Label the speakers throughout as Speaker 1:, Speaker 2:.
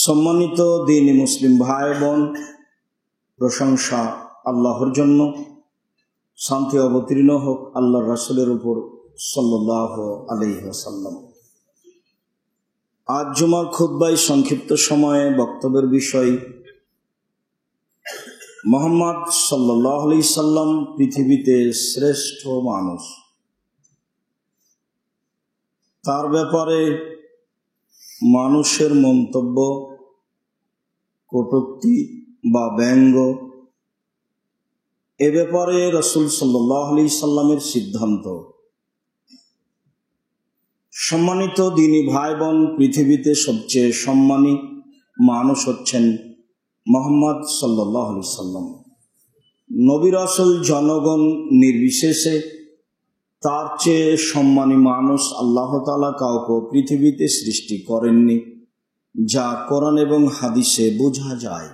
Speaker 1: সম্মানিত দ্বীনি মুসলিম ভাই বোন, প্রশংসা আল্লাহর জন্য। শান্তি অবতীর্ণ হোক আল্লাহর রাসূলের উপর সাল্লাল্লাহু আলাইহি ওয়াসাল্লাম। আজ জুমার খুতবায় সংক্ষিপ্ত সময়ে বক্তব্যের বিষয় মুহাম্মদ সাল্লাল্লাহু আলাইহি সাল্লাম পৃথিবীতে শ্রেষ্ঠ মানুষ। তার ব্যাপারে মানুষের মন্তব্য, কটূক্তি বা ব্যঙ্গ, এ ব্যাপারে রাসূল সাল্লাল্লাহু আলাইহি সাল্লামের সিদ্ধান্ত। সম্মানিত দ্বীনি ভাই বোন, পৃথিবীতে সবচেয়ে সম্মানী মানুষ হচ্ছেন মুহাম্মদ সাল্লাল্লাহু আলাইহি সাল্লাম। নবী রাসূল জনগণ নির্বিশেষে তার চেয়ে সম্মানী মানুষ আল্লাহ তাআলা কাউকে পৃথিবীতে সৃষ্টি করেননি, যা কোরআন এবং হাদিসে বোঝা যায়।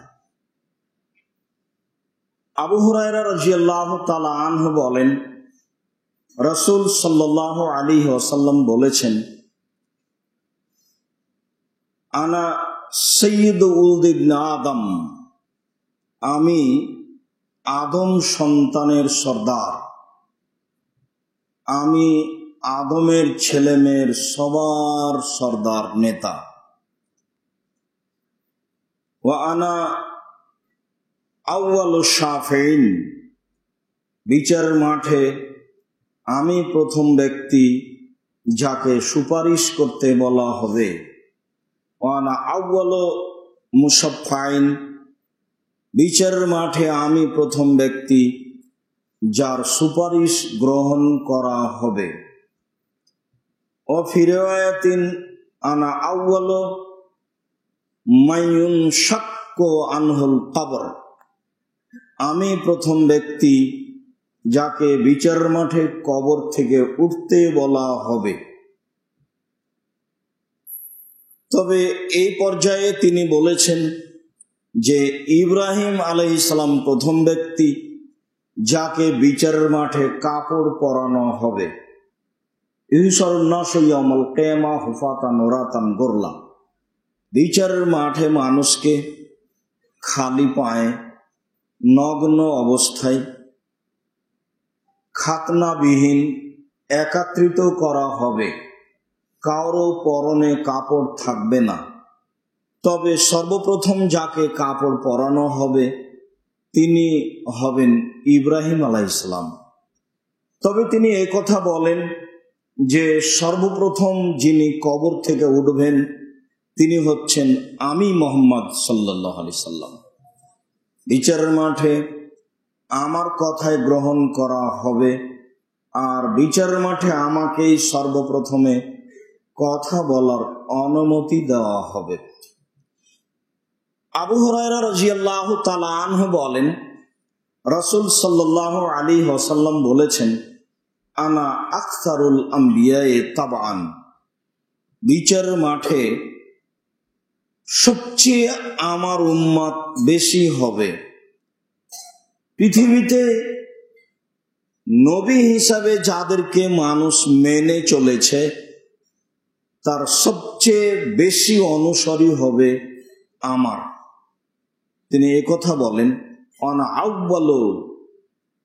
Speaker 1: আবু হুরায়রা রাদিয়াল্লাহু তাআলা আনহু বলেন, রাসূল সাল্লাল্লাহু আলাইহি ওয়াসাল্লাম বলেছেন, আনা সাইয়্যিদু উলদ ইবনে আদম, আমি আদম সন্তানের সর্দার, আমি আদমের ছেলে মেয়ের সবার সর্দার নেতা। ওয়া আনা আউয়ালু শাফিঈন, বিচারের মাঠে আমি প্রথম ব্যক্তি যাকে সুপারিশ করতে বলা হবে। ওয়া আনা আউয়ালু মুশাফফাইন, বিচারের মাঠে আমি প্রথম ব্যক্তি যার সুপারিশ গ্রহণ করা হবে। ও ফি রিওয়ায়াতিন আনা আউয়ালু মাইয়ুন শাক্কু আনহুল কবর, আমি প্রথম ব্যক্তি যাকে বিচারের মাঠে কবর থেকে উঠতে বলা হবে। তবে এই পর্যায়ে তিনি বলেছেন যে ইব্রাহিম আলাইহিস সালাম প্রথম ব্যক্তি যাকে বিচারের মাঠে কাপড় পরানো হবে। ইহশারুন নাসু ইয়াউমাল কিয়ামা হুফাতান উরাতান গুরলা, বিচারের মাঠে মানুষকে খালি পায়ে, নগ্ন অবস্থায়, খাতনাবিহীন একত্রিত করা হবে। কারো পরনে কাপড় থাকবে না। তবে সর্বপ্রথম যাকে কাপড় পরানো হবে তিনি হবেন ইব্রাহিম আলাইহিস সালাম। তবে তিনি কথা বলেন যে সর্বপ্রথম যিনি কবর থেকে উঠবেন তিনি হচ্ছেন আমি মুহাম্মদ সাল্লাল্লাহু আলাইহি সাল্লাম। বিচারের মাঠে আমার কথায় গ্রহণ করা হবে, আর বিচারের মাঠে আমাকেই সর্বপ্রথমে কথা বলার অনুমতি দেওয়া হবে। আবু হুরায়রা রাদিয়াল্লাহু তাআলা আনহু বলেন, রাসূল সাল্লাল্লাহু আলাইহি ওয়াসাল্লাম বলেছেন, আনা আকসারুল আম্বিয়ায়ে তাবআন, বিচারের মাঠে সবচেয়ে আমার উম্মত বেশি হবে। পৃথিবীতে নবী হিসাবে যাদেরকে মানুষ মেনে চলেছে তার সবচেয়ে বেশি অনুসারী হবে আমার। তিনি কথা বলেন, আনা আউয়ালু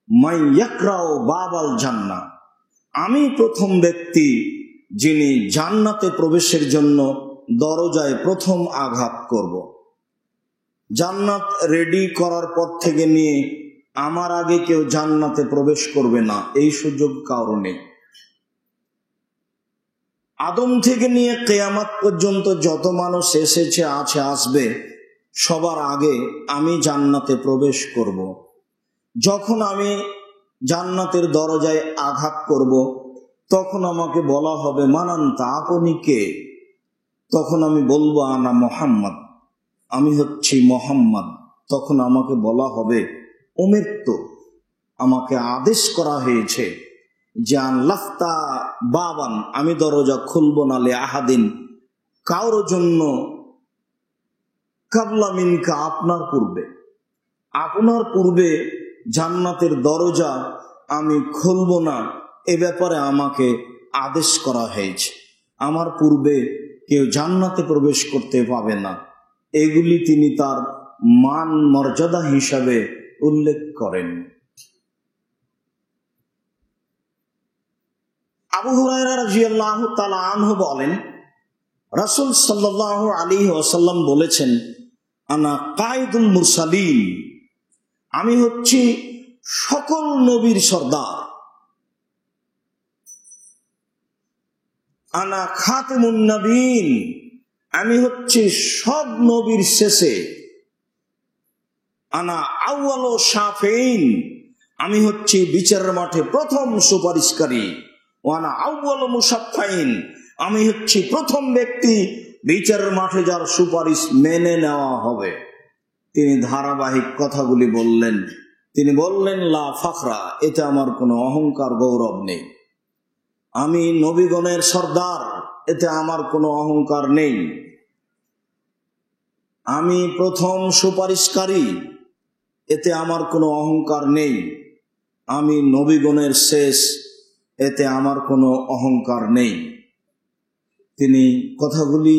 Speaker 1: মান ইয়াকরাউ বাবাল জান্নাহ, আমি প্রথম ব্যক্তি যিনি জান্নাতে প্রবেশের জন্য দরজায় প্রথম আঘাত করব। জান্নাত রেডি করার পর থেকে নিয়ে আমার আগে কেউ জান্নাতে প্রবেশ করবে না, এই সুযোগ কারো নেই। আদম থেকে নিয়ে কিয়ামত পর্যন্ত যত মানুষ এসেছে, আছে, আসবে, সবার আগে আমি জান্নাতে প্রবেশ করব। যখন আমি জান্নাতের দরজায় আঘাত করব তখন আমাকে বলা হবে, মানান্তা, আপনি কে? তখন আমি বলবো, আনা মুহাম্মদ, আমি হচ্ছি মুহাম্মদ। তখন আমাকে বলা হবে, উমিরতু, আমাকে আদেশ করা হয়েছে যে আনলাফতা বাবান, আমি দরজা খুলব না লে আহাদিন, কারোর জন্য, কাবলা মিনকা, আপনার পূর্বে জান্নাতের দরজা আমি খুলব না, এ ব্যাপারে আমাকে আদেশ করা হয়েছে। আমার পূর্বে কেউ জান্নাতে প্রবেশ করতে পাবে না। এগুলি তিনি তার মান মর্যাদা হিসাবে উল্লেখ করেন। আবু হুরায়রা রাদিয়াল্লাহু তাআলা আনহু বলেন, রাসূল সাল্লাল্লাহু আলাইহি ওয়াসাল্লাম বলেছেন, আনা কায়েদুল মুরসালিন, আমি হচ্ছি সকল নবীর সর্দার। আনা খাতিমুন নবীন, আমি হচ্ছি সব নবীর শেষে। আনা আউয়ালু শাফিঈন, আমি হচ্ছি বিচারের মাঠে প্রথম সুপারিশকারী। ওয়ানা আউয়ালু মুশাফফাইন, আমি হচ্ছি প্রথম ব্যক্তি বিচারের মাঠে যার সুপারিশ মেনে নেওয়া হবে। তিনি ধারাবাহিক কথাগুলি বললেন। তিনি বললেন, লা ফাখরা, এতে আমার কোনো অহংকার গৌরব নেই। আমি নবীগণের সর্দার, এতে আমার কোনো অহংকার নেই। আমি প্রথম সুপারিশকারী, এতে আমার কোনো অহংকার নেই। আমি নবীগণের শেষ, এতে আমার কোনো অহংকার নেই। তিনি কথাগুলি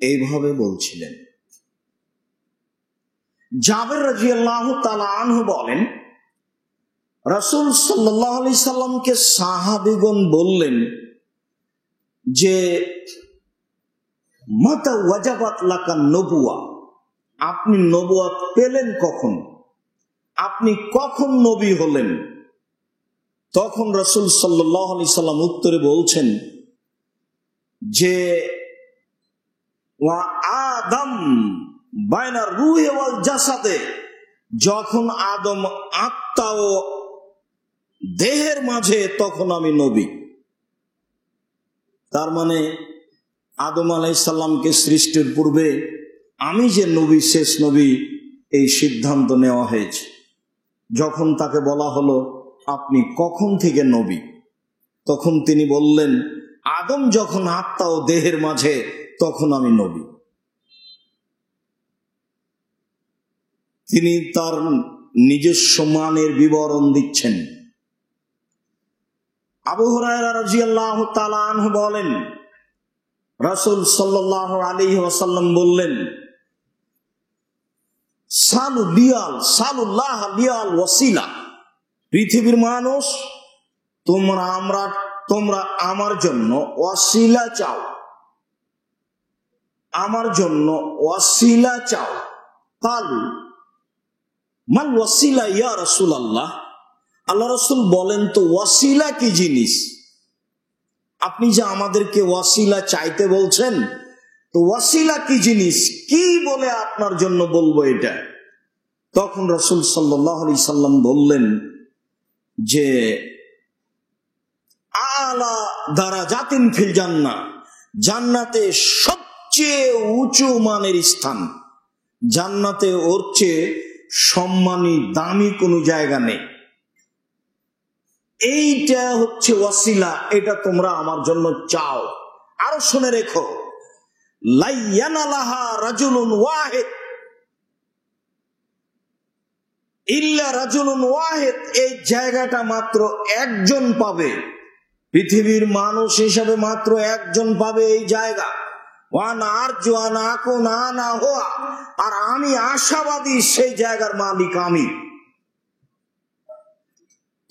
Speaker 1: এইভাবে বলছিলেন। জাবের রাদিয়াল্লাহু তাআলা আনহু বলেন, রাসূল সাল্লাল্লাহু আলাইহি সাল্লামকে সাহাবীগণ বললেন যে, মাতা ওয়াজাবাত লাকা নবুয়া, আপনি নবুয়াত পেলেন কখন? আপনি কখন নবী হলেন? তখন রাসূল সাল্লাল্লাহু আলাইহি সাল্লাম উত্তরে বলছেন যে, ওয়া আদম বাইনা রূহি ওয়াল জাসাদে, যখন আদম আত্মা ও দেহের মাঝে, তখন আমি নবী। তার মানে আদম আলাইহিস সালামকে সৃষ্টির পূর্বে আমি যে নবী, শেষ নবী, এই সিদ্ধান্ত নেওয়া হয়েছে। যখন তাকে বলা হলো, আপনি কখন থেকে নবী? তখন তিনি বললেন, আদম যখন আত্মা ও দেহের মাঝে, তখন আমি নবী। তিনি তার নিজস্ব মানের বিবরণ দিচ্ছেন। আবু হুরায়রা রাদিয়াল্লাহু তাআলা আনহু বলেন, রাসূল সাল্লাল্লাহু আলাইহি ওয়াসাল্লাম বললেন, সালুল্লাহ লিয়াল ওয়াসিলা, পৃথিবীর মানুষ, তোমরা আমার জন্য ওয়াসিলা চাও, আমার জন্য ওয়াসিলা চাও। কালু মাল ওয়াসিলা ইয়া রাসূলুল্লাহ, আল্লাহ রাসূল বলেন তো ওয়াসিলা কি জিনিস? আপনি যে আমাদেরকে ওয়াসিলা চাইতে বলছেন, তো ওয়াসিলা কি জিনিস, কি বলে আপনার জন্য বলবো এটা? তখন রাসূল সাল্লাল্লাহু আলাইহি সাল্লাম বললেন যে, আলা দারাজাতিন ফিল জান্নাহ, জান্নাতে সবচেয়ে উঁচু মানের স্থান। জান্নাতে ওর চেয়ে সম্মানী, দামি কোনো জায়গা নেই। এইটা হচ্ছে ওয়াসিলা, এটা তোমরা আমার জন্য চাও। আরো শুনে রেখো, লাইয়ানালাহা রাজুলুন ওয়াহিদ ইল্লা রাজুলুন ওয়াহিদ, এই জায়গাটা মাত্র একজন পাবে। পৃথিবীর মানুষ হিসাবে মাত্র একজন পাবে এই জায়গা। আর আমি আশাবাদী সেই জায়গার মালিক আমি।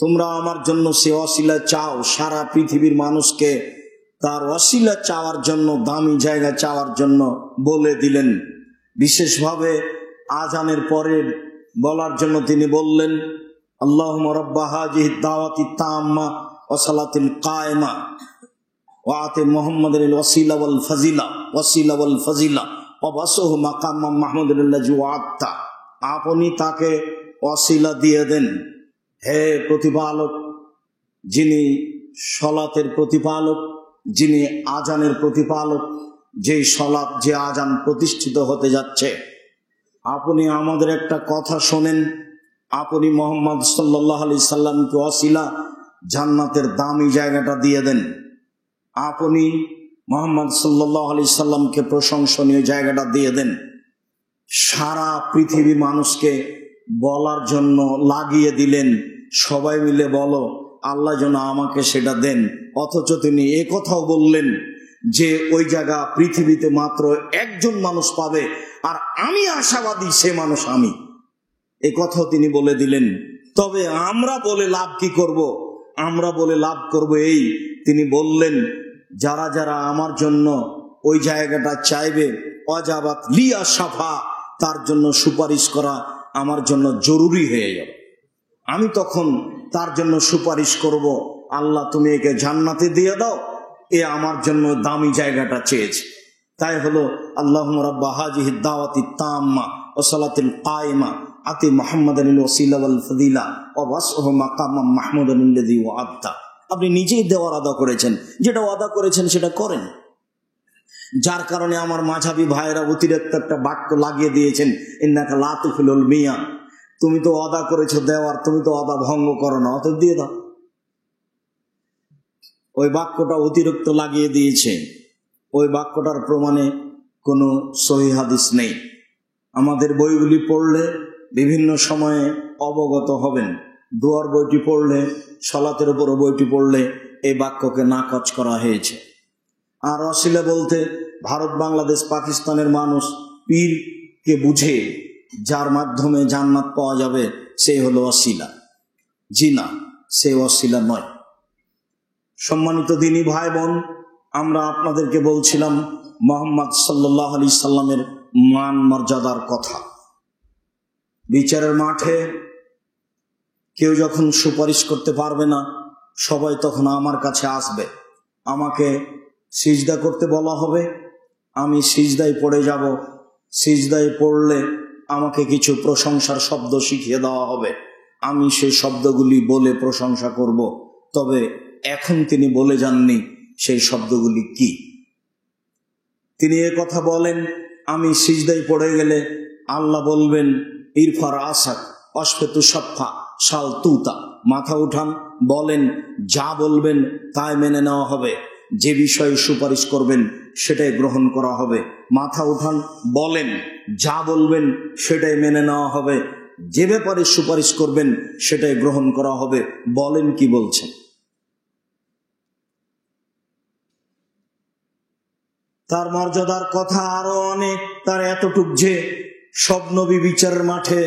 Speaker 1: তোমরা আমার জন্য সে ওয়াসিলা চাও। সারা পৃথিবীর মানুষকে তার ওয়াসিলা চাওয়ার জন্য, দামি জায়গা চাওয়ার জন্য বলে দিলেন। বিশেষভাবে আজানের পরে বলার জন্য তিনি বললেন, আল্লাহুম্মা রাব্বা হাযিহিদ দাওয়াতিত তাম্মা ওয়া সালাতিল কায়েমা ওয়া আতি মুহাম্মাদিল ওয়াসিলা ওয়াল ফাজিলা ওয়া বাসুহু মাকামাম মাহমুদুল্লাহি ওয়া'আতা, আপনি তাকে ওয়াসিলা দিয়ে দেন। হে প্রতিপালক, যিনি সলাতের প্রতিপালক, যিনি আজানের প্রতিপালক, যেই সলাত, যে আজান প্রতিষ্ঠিত হতে যাচ্ছে, আপনি আমাদের একটা কথা শোনেন। আপনি মুহাম্মদ সাল্লাল্লাহু আলাইহি সাল্লামকে ওয়াসিলা, জান্নাতের দামি জায়গাটা দিয়ে দেন। আপনি মুহাম্মদ সাল্লাল্লাহু আলাইহি সাল্লামকে প্রশংসনীয় জায়গাটা দিয়ে দেন। সারা পৃথিবীর মানুষকে বলার জন্য লাগিয়ে দিলেন, সবাই মিলে বলো, আল্লাহ যেন আমাকে সেটা দেন। অথচ তিনি এ কথাও বললেন যে ওই জায়গা পৃথিবীতে মাত্র একজন মানুষ পাবে, আর আমি আশাবাদী সে মানুষ আমি। এই কথাও তিনি বলে দিলেন। তবে আমরা বলে লাভ কি করব? আমরা বলে লাভ করব এই, তিনি বললেন যারা যারা আমার জন্য ওই জায়গাটা চাইবে, অজাবাত লিয়া সাফা, তার জন্য সুপারিশ করা আমার জন্য জরুরি হয়ে যাবে। আমি তখন তার জন্য সুপারিশ করব, আল্লাহ তুমি একে জান্নাতে দিয়ে দাও, এ আমার জন্য দামি জায়গাটা চেয়েছে। তাই হলো আল্লাহুম্মা রাব্বা হাযিহিদ দাওয়াতিত তাম্মা ওয়া সালাতিল কায়িমা আতি মুহাম্মাদানিল ওয়াসিলা ওয়াল ফাদিলা ওয়া ওয়াসহু মাকামাম মাহমুদানিল্লাযী ওয়া'আদতা। আপনি নিজেই দেওয়ার আদা করেছেন, যেটা ওয়াদা করেছেন সেটা করেন। যার কারণে আমার মাঝাবি ভাইয়েরা অতিরিক্ত একটা বাক্য লাগিয়ে দিয়েছেন, ইন্নাকা লা তুখিলুল মিয়ান, তুমি তো ওয়াদা করেছো দেওয়ার, তুমি তো ওয়াদা ভঙ্গ করো না, অতএব দিয়ে দাও। ওই বাক্যটা অতিরিক্ত লাগিয়ে দিয়েছে। ওই বাক্যটার প্রমাণে কোনো সহিহ হাদিস নেই। আমাদের বইগুলি পড়লে বিভিন্ন সময়ে অবগত হবেন। দোয়ার বইটি পড়লে, সালাতের উপর বইটি পড়লে এই বাক্যকে নাকচ করা হয়েছে। আর ওয়াসিলা বলতে ভারত, বাংলাদেশ, পাকিস্তানের মানুষ পীরকে বুঝে যার মাধ্যমে জান্নাত পাওয়া যাবে সেই হলো ওয়াসিলা। জি না, সে ওয়াসিলা নয়। সম্মানিত দিনী ভাই বোন, আমরা আপনাদেরকে বলছিলাম মুহাম্মদ সাল্লাল্লাহু আলাইহি সাল্লামের মান মর্যাদার কথা। বিচারের মাঠে কেউ যখন সুপারিশ করতে পারবে না, সবাই তখন আমার কাছে আসবে, আমাকে সিজদা করতে বলা হবে, আমি সিজদায় পড়ে যাব। সিজদায় পড়লে আমাকে কিছু প্রশংসার শব্দ শিখিয়ে দেওয়া হবে, আমি সেই শব্দগুলি বলে প্রশংসা করব। তবে এখন তিনি বলে যাননি সেই শব্দগুলি কি। তিনি এ কথা বলেন, আমি সিজদায় পড়ে গেলে আল্লাহ বলবেন ইরফার আসাক অশফেতু সাফা শাল তুতা, মাথা উঠান, বলেন, যা বলবেন তাই মেনে নেওয়া হবে, যে বিষয়ে সুপারিশ করবেন সেটাই গ্রহণ করা হবে। মাথা উঠান, বলেন, যা বলবেন সেটাই মেনে নেওয়া হবে, যে ব্যাপারে সুপারিশ করবেন সেটাই গ্রহণ করা হবে। বলেন কি বলছেন? তার মর্যাদার কথা আরো অনেক। তার এতটুক যে সব নবী বিচারের মাঠে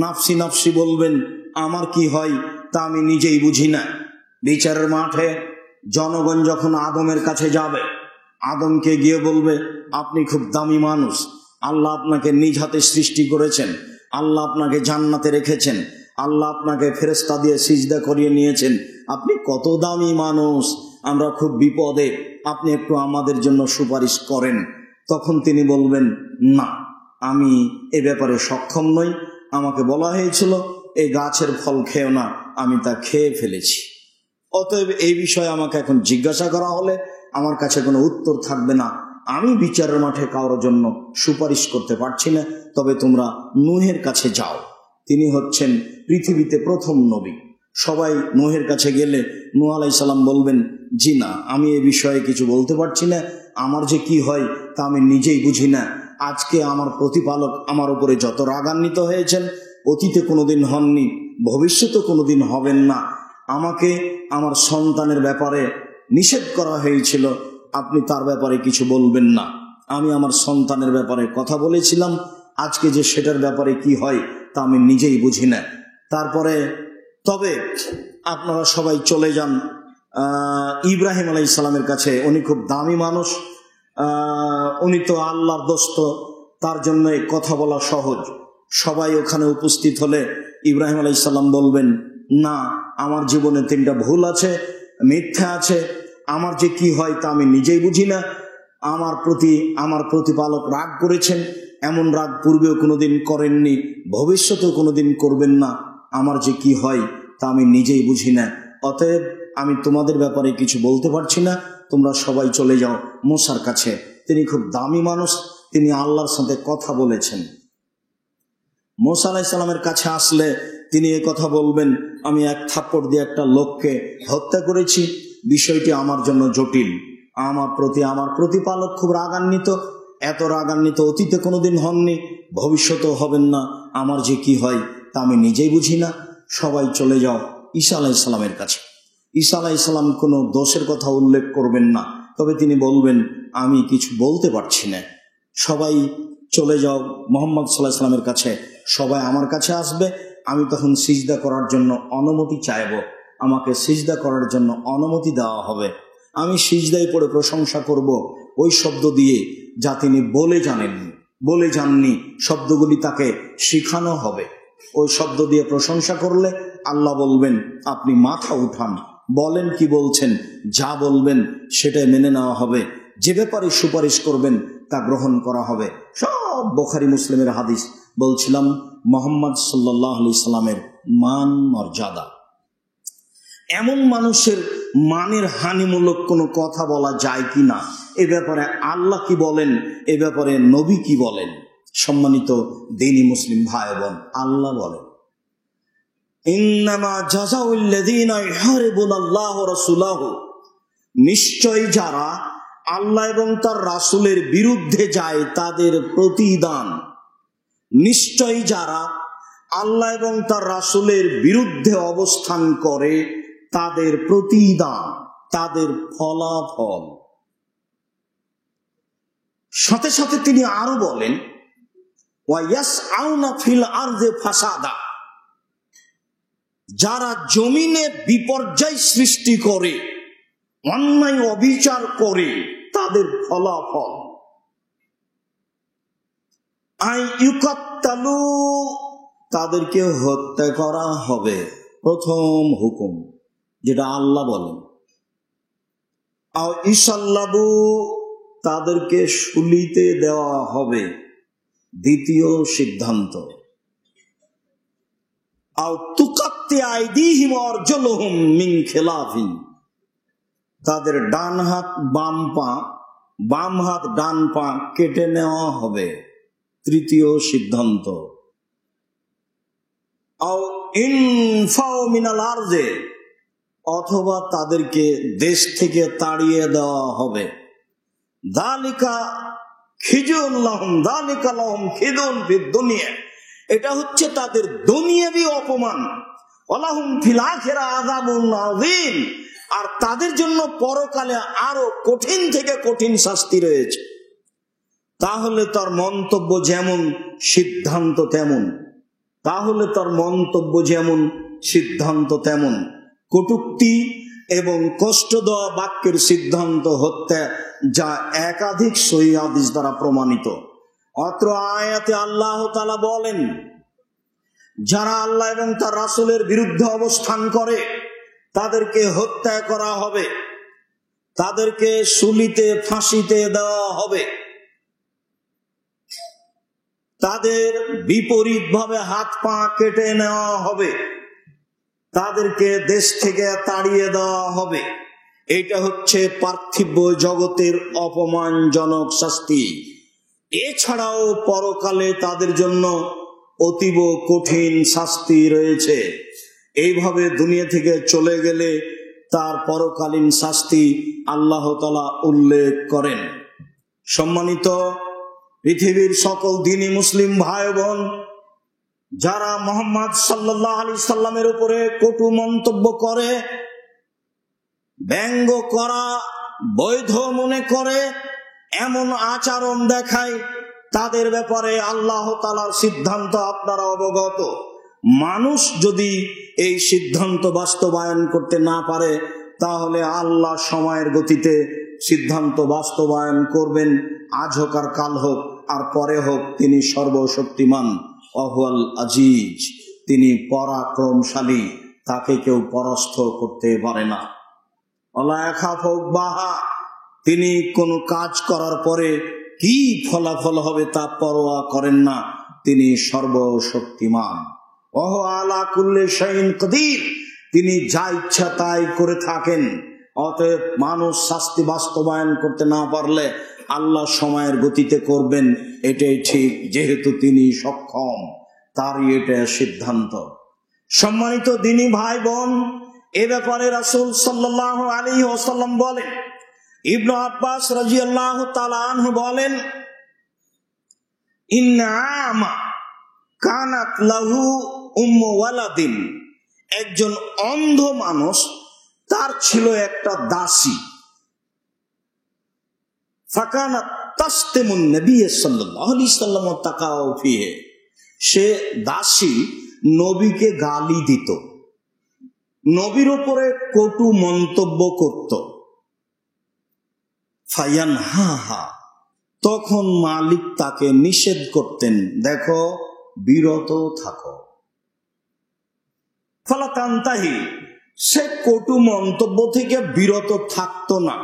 Speaker 1: নাফসি নাফসি বলবেন, আমার কি হয় তা আমি নিজেই বুঝি না। বিচারের মাঠে জনগণ যখন আদমের কাছে যাবে, আদমকে গিয়ে বলবে, আপনি খুব দামি মানুষ, আল্লাহ আপনাকে নিজ হাতে সৃষ্টি করেছেন, আল্লাহ আপনাকে জান্নাতে রেখেছেন, আল্লাহ আপনাকে ফেরেশতা দিয়ে সিজদা করিয়ে নিয়েছেন, আপনি কত দামি মানুষ, আমরা খুব বিপদে, আপনি একটু আমাদের জন্য সুপারিশ করেন। তখন তিনি বলবেন, না, আমি এ ব্যাপারে সক্ষম নই, আমাকে বলা হয়েছিল এই গাছের ফল খেও না, আমি তা খেয়ে ফেলেছি, অতএব এই বিষয়ে আমাকে এখন জিজ্ঞাসা করা হলে আমার কাছে কোনো উত্তর থাকবে না, আমি বিচারের মাঠে কারোর জন্য সুপারিশ করতে পারছি না। তবে তোমরা নূহের কাছে যাও, তিনি হচ্ছেন পৃথিবীতে প্রথম নবী। সবাই নূহের কাছে গেলে নূহ আলাইহিস সালাম বলবেন, জি না, আমি এ বিষয়ে কিছু বলতে পারছি না, আমার যে কি হয় তা আমি নিজেই বুঝি না। আজকে আমার প্রতিপালক আমার উপরে যত রাগান্বিত হয়েছেন, অতীতে কোনোদিন হননি, ভবিষ্যতে কোনোদিন হবেন না। আমাকে আমার সন্তানের ব্যাপারে নিষেধ করা হয়েছিল, আপনি তার ব্যাপারে কিছু বলবেন না। আমি আমার সন্তানের ব্যাপারে কথা বলেছিলাম, আজকে যে সেটার ব্যাপারে কি হয় তা আমি নিজেই বুঝি না। তারপরে তবে আপনারা সবাই চলে যান ইব্রাহিম আলাইহিস সালামের কাছে। উনি খুব দামি মানুষ, উনি তো আল্লাহর দোস্ত, তার জন্য কথা বলা সহজ। সবাই ওখানে উপস্থিত হলে ইব্রাহিম আলাইহিস সালাম বলবেন, না, আমার জীবনে 3টা ভুল আছে, মিথ্যা আছে, আমার যে কি হয় তা আমি নিজেই বুঝি না। আমার প্রতি আমার প্রতিপালক রাগ করেছেন, এমন রাগ পূর্বেও কোনোদিন করেননি, ভবিষ্যতেও কোনোদিন করবেন না। আমার যে কি হয় তা আমি নিজেই বুঝি না, অতএব আমি তোমাদের ব্যাপারে কিছু বলতে পারছি না, তোমরা সবাই চলে যাও মুসার কাছে, তিনি খুব দামি মানুষ, তিনি আল্লাহর সাথে কথা বলেছেন। মুসা আলাইহিস সালামের কাছে আসলে তিনি এ কথা বলবেন, আমি এক থাপ্পড় দিয়ে একটা লোককে হত্যা করেছি, বিষয়টি আমার জন্য জটিল, আমার প্রতি আমার প্রতিপালক খুব রাগান্বিত, এত রাগান্বিত অতীতে কোনোদিন হননি, ভবিষ্যতেও হবেন না, আমার যে কি হয় তা আমি নিজেই বুঝি না। সবাই চলে যাও ঈসা আলাইহিস সালামের কাছে। ঈসা আলাইহিস সালাম কোনো দোষের কথা উল্লেখ করবেন না, তবে তিনি বলবেন আমি কিছু বলতে পারছি না, সবাই চলে যাও মুহাম্মদ সাল্লাল্লাহু আলাইহি ওয়াসাল্লামের কাছে, সবাই আমার কাছে আসবে, আমি তখন সিজদা করার জন্য অনুমতি চাইব, আমাকে সিজদা করার জন্য অনুমতি দেওয়া হবে, আমি সিজদায় পড়ে প্রশংসা করব ওই শব্দ দিয়ে যা তিনি বলে যাননি, শব্দগুলি তাকে শিখানো হবে। ওই শব্দ দিয়ে প্রশংসা করলে আল্লাহ বলবেন আপনি মাথা উঠান, বলেন কি বলছেন, যা বলবেন সেটাই মেনে নেওয়া হবে, যে ব্যাপারে সুপারিশ করবেন তা গ্রহণ করা হবে। সব বুখারী মুসলিমের হাদিস। বলছিলাম মুহাম্মদ সাল্লাল্লাহু আলাইহি সাল্লামের মান মর্যাদা। এমন মানুষের মানের হানিমূলক কোনো কথা বলা যায় কি না, এ ব্যাপারে আল্লাহ কি বলেন, এ ব্যাপারে নবী কি বলেন? সম্মানিত দ্বীনি মুসলিম ভাই বোন, আল্লাহ বলেন ইন্নামা জাযাউল লাযীনা ইউহারিবুনাল্লাহ ওয়া রাসূলাহু, নিশ্চয় যারা আল্লাহ এবং তার রাসূলের বিরুদ্ধে যায় তাদের প্রতিদান, নিশ্চয় যারা আল্লাহ এবং তার রাসূলের বিরুদ্ধে অবস্থান করে তাদের প্রতিদান, তাদের ফলাফল। সাথে সাথে তিনি আরো বলেন ওয়া ইয়াসআউনা ফিল আরদি ফাসাদা, যারা জমিনে বিপর্যয় সৃষ্টি করে, অন্যায় অবিচার করে, তাদের ফলাফল আই ইউকাত্তালু, তাদেরকে হত্যা করা হবে। প্রথম হুকুম যেটা আল্লাহ বলেন। আও ইসাল্লাবু, তাদেরকে শুলিতে দেওয়া হবে। দ্বিতীয় সিদ্ধান্ত আও তুকাত্তি আইদিহিম ওয়া আরজুলুহুম মিন খিলাফিন, তাদের ডান হাত বাম পা, বাম হাত ডান পা কেটে নেওয়া হবে। তৃতীয় সিদ্ধান্ত আও ইনফাউ মিনাল আরদে, অথবা তাদেরকে দেশ থেকে তাড়িয়ে দেওয়া হবে। যালিকা খিজুন লাহুম, যালিকা লাহুম খিজুন ফিদ দুনিয়া, এটা হচ্ছে তাদের দুনিয়াবি অপমান। ওয়ালাহুম ফিল আখিরা আযাবুন আযীম, আর তাদের জন্য পরকালে আরো কঠিন থেকে কঠিন শাস্তি রয়েছে। তাহলে তার মন্তব্য যেমন সিদ্ধান্ত তেমন, তাহলে তার মন্তব্য যেমন সিদ্ধান্ত তেমন। কটূক্তি এবং কষ্ট দেওয়া বাক্যের সিদ্ধান্ত হত্যা, যা একাধিক সহিহ হাদিস দ্বারা প্রমাণিত। অত্র আয়াতে আল্লাহ তাআলা বলেন যারা আল্লাহ এবং তার রাসূলের বিরুদ্ধে অবস্থান করে তাদেরকে হত্যা করা হবে, তাদেরকে শুলিতে ফাঁসিতে দেওয়া হবে, তাদের বিপরীত ভাবে হাত পা কেটে নেওয়া হবে, তাদেরকে দেশ থেকে তাড়িয়ে দেওয়া হবে। এটা হচ্ছে পার্থিব জগতের অপমানজনক শাস্তি। এছাড়াও পরকালে তাদের জন্য অতীব কঠিন শাস্তি রয়েছে। এইভাবে দুনিয়া থেকে চলে গেলে তার পরকালীন শাস্তি আল্লাহ তাআলা উল্লেখ করেন। সম্মানিত পৃথিবীর সকল দ্বীনি মুসলিম ভাই বোন, যারা মুহাম্মদ সাল্লাল্লাহু আলাইহি সাল্লামের উপরে কটু মন্তব্য করে, ব্যঙ্গ করা বৈধ মনে করে, এমন আচরণ দেখায়, তাদের ব্যাপারে আল্লাহ তাআলার সিদ্ধান্ত আপনারা অবগত। মানুষ যদি এই সিদ্ধান্ত বাস্তবায়ন করতে না পারে, তাহলে আল্লাহ সময়ের গতিতে সিদ্ধান্ত বাস্তবায়ন করবেন। আজ হোক আর কাল হোক আর পরে হোক, তিনি সর্বশক্তিমান, ওয়াহুয়াল আজিজ, তিনি পরাক্রমশালী, তাকে কেউ পরাস্ত করতে পারে না। ওয়ালা ইয়াখাফু উকবাহা, তিনি কোনো কাজ করার পরে কি ফলাফল হবে তা পরোয়া করেন না, তিনি সর্বশক্তিমান। ওয়াহু আলা কুল্লি শাইইন কাদির, তিনি যা ইচ্ছা তাই করে থাকেন। অতএব মানুষ শাস্তি বাস্তবায়ন করতে না পারলে আল্লাহ সময়ের গতিতে করবেন, এটাই ঠিক, যেহেতু তিনি সক্ষম, তারই এটা সিদ্ধান্ত। সম্মানিত দ্বীনি ভাই বোন, এ ব্যাপারে রাসূল সাল্লাল্লাহু আলাইহি ওয়াসাল্লাম বলেন, ইবনে আব্বাস রাদিয়াল্লাহু তাআলা আনহু বলেন, ইন্না আমা কানাত লাহু উম্মু ওয়ালাদিন, একজন অন্ধ মানুষ, তার ছিল একটা দাসী। ফাকানাত তাসতিমুন নবী সাল্লাল্লাহু আলাইহি সাল্লাম তাকাউ ফিহি, সে দাসী নবীকে গালি দিত, নবীর উপরে কটু মন্তব্য করত। ফায়ানহাহা, তখন মালিক তাকে নিষেধ করতেন, দেখো বিরত থাকো। ফালাতান্তাহি, সে কটু মন্তব্য থেকে বিরত থাকতো না।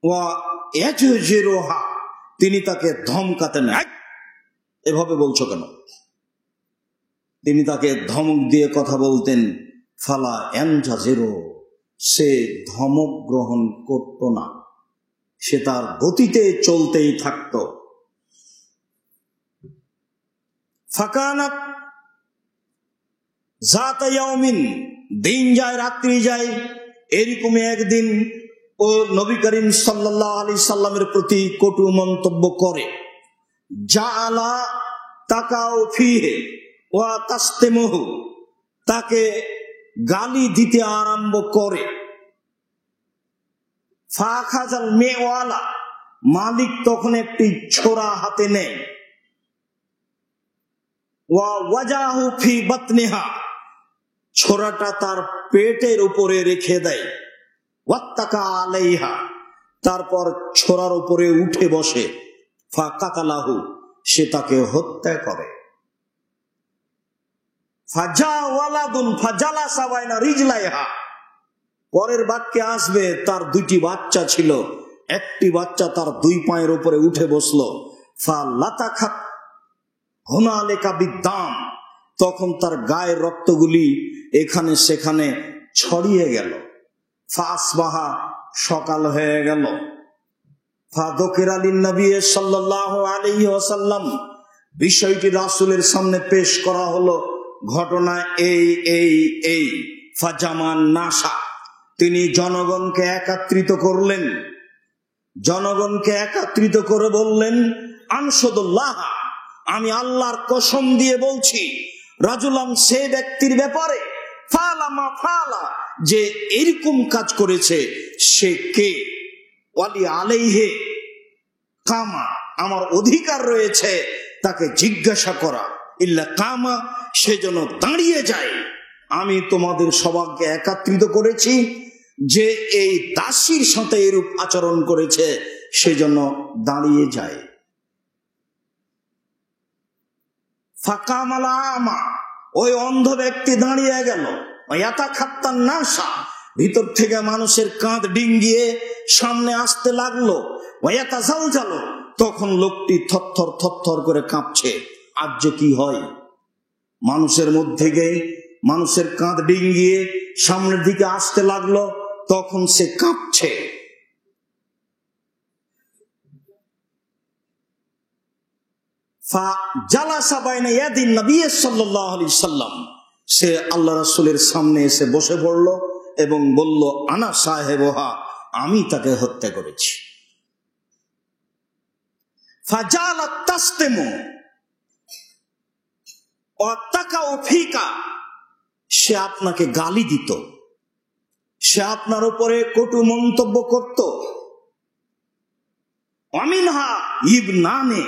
Speaker 1: ওয়া ইয়াজজিরুহা, তিনি তাকে ধমকাতেন, এভাবে বলছো কেন? তিনি তাকে ধমক দিয়ে কথা বলতেন। ফালা ইয়ানজাজিরু, সে ধমক গ্রহণ করত না, সে তার গতিতে চলতেই থাকত। ফাকানাত যাতা ইয়াউমিন, দিন যায় রাত্রি যায়, এরকমই একদিন ও নবী করিম সাল্লাল্লাহু আলাইহি সাল্লামের প্রতি কটু মন্তব্য করে। জাআলা তাকাউ ফিহি ওয়া তাসতিমুহু, তাকে গালি দিতে আরম্ভ করে। ফাখাজাল মেওয়ালা, মালিক তখন একটি ছোরা হাতে নেয়। ওয়া ওয়াজাহু ফি বাতনিহা, ছোরাটা তার পেটের উপরে রেখে দেয়। ওয়াত্তাকা আলাইহা, তারপর ছোরার উপরে উঠে বসে। ফাকাতালাহু, সে তাকে হত্যা করে। ফাজা ওয়ালাদুন ফাজালাসা বাইনা রিজলাইহা, পরের বাক্যে আসবে তার দুটি বাচ্চা ছিল, একটি বাচ্চা তার দুই পায়ের উপরে উঠে বসলো। ফালাতাখাত হুনালিকা বিদ্দাম, তখন তার গায়ের রক্তগুলি এখানে সেখানে ছড়িয়ে গেল। ফাসবাহা, সকাল হয়ে গেল। ফাযুকিরা লিন-নবী সাল্লাল্লাহু আলাইহি ওয়াসাল্লাম, বিষয়টি রাসূলের সামনে পেশ করা হলো। ঘটনা এই। ফাজামান নাসা, তিনি জনগণকে একত্রিত করলেন, জনগণকে একত্রিত করে বললেন, আনশুদুল্লাহ, আমি আল্লাহর কসম দিয়ে বলছি, রাজুলাম, সে ব্যক্তির ব্যাপারে, ফালামা ফালা, যে এরকম কাজ করেছে, সে কে? ওয়ালি আলাইহি কামা, আমার অধিকার রয়েছে তাকে জিজ্ঞাসা করা। ইল্লা কামা, সে যেন দাঁড়িয়ে যায়। আমি তোমাদের সবাইকে একত্রিত করেছি যে এই দাসীর সাথে এরূপ আচরণ করেছে, সেজন্য দাঁড়িয়ে যায়। ফাকামালা আমা, ওই অন্ধ ব্যক্তি দাঁড়িয়ে গেল। ইয়াতাখাত্তান নাসা, ভিতর থেকে মানুষের কাঁধ ডিঙ্গিয়ে সামনে আসতে লাগলো। ওয়াতাজালজালু, তখন লোকটি থরথর থরথর করে কাঁপছে। আজ যে কি হয়, মানুষের মধ্যে গিয়ে মানুষের কাঁধ ডিঙ্গিয়ে সামনের দিকে আসতে লাগলো, তখন সে কাঁপছে। ফাজালাসা বাইনা ইয়াদিন নবী সাল্লাল্লাহু আলাইহি সাল্লাম, সে আল্লাহ রাসূলের সামনে এসে বসে পড়ল এবং বলল, আনা সাহেবহা, আমি তাকে হত্যা করেছি। ফাজালাত তাসতিমু ওয়া তাকাউ ফিকা, সে আপনাকে গালি দিত, সে আপনার উপরে কটু মন্তব্য করত। অমিনহা ইবনানে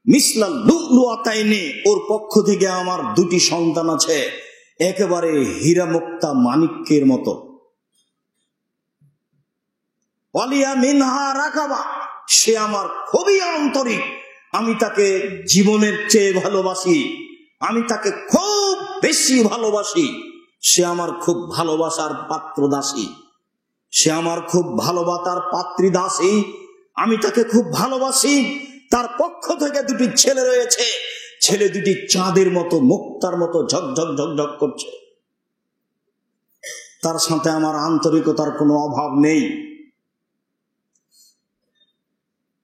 Speaker 1: মিসলাল লুলুআতাইনে, ওর পক্ষ থেকে আমার দুটি সন্তান আছে, একেবারে হীরা মুক্তা মানিক্যের মতো। ওয়ালিয়া মিনহা রাকাবা, সে আমার খুবই আন্তরিক, আমি তাকে জীবনের চেয়ে ভালোবাসি, আমি তাকে খুব বেশি ভালোবাসি। সে আমার খুব ভালোবাসার পাত্র দাসী, সে আমার খুব ভালোবাসার পাত্রী দাসী, আমি তাকে খুব ভালোবাসি। তার পক্ষ থেকে দুটি ছেলে রয়েছে, ছেলে দুটি চাঁদের মতো মুক্তার মতো ঝকঝক ঝকঝক করছে। তার সাথে আমার আন্তরিকতার কোনো অভাব নেই।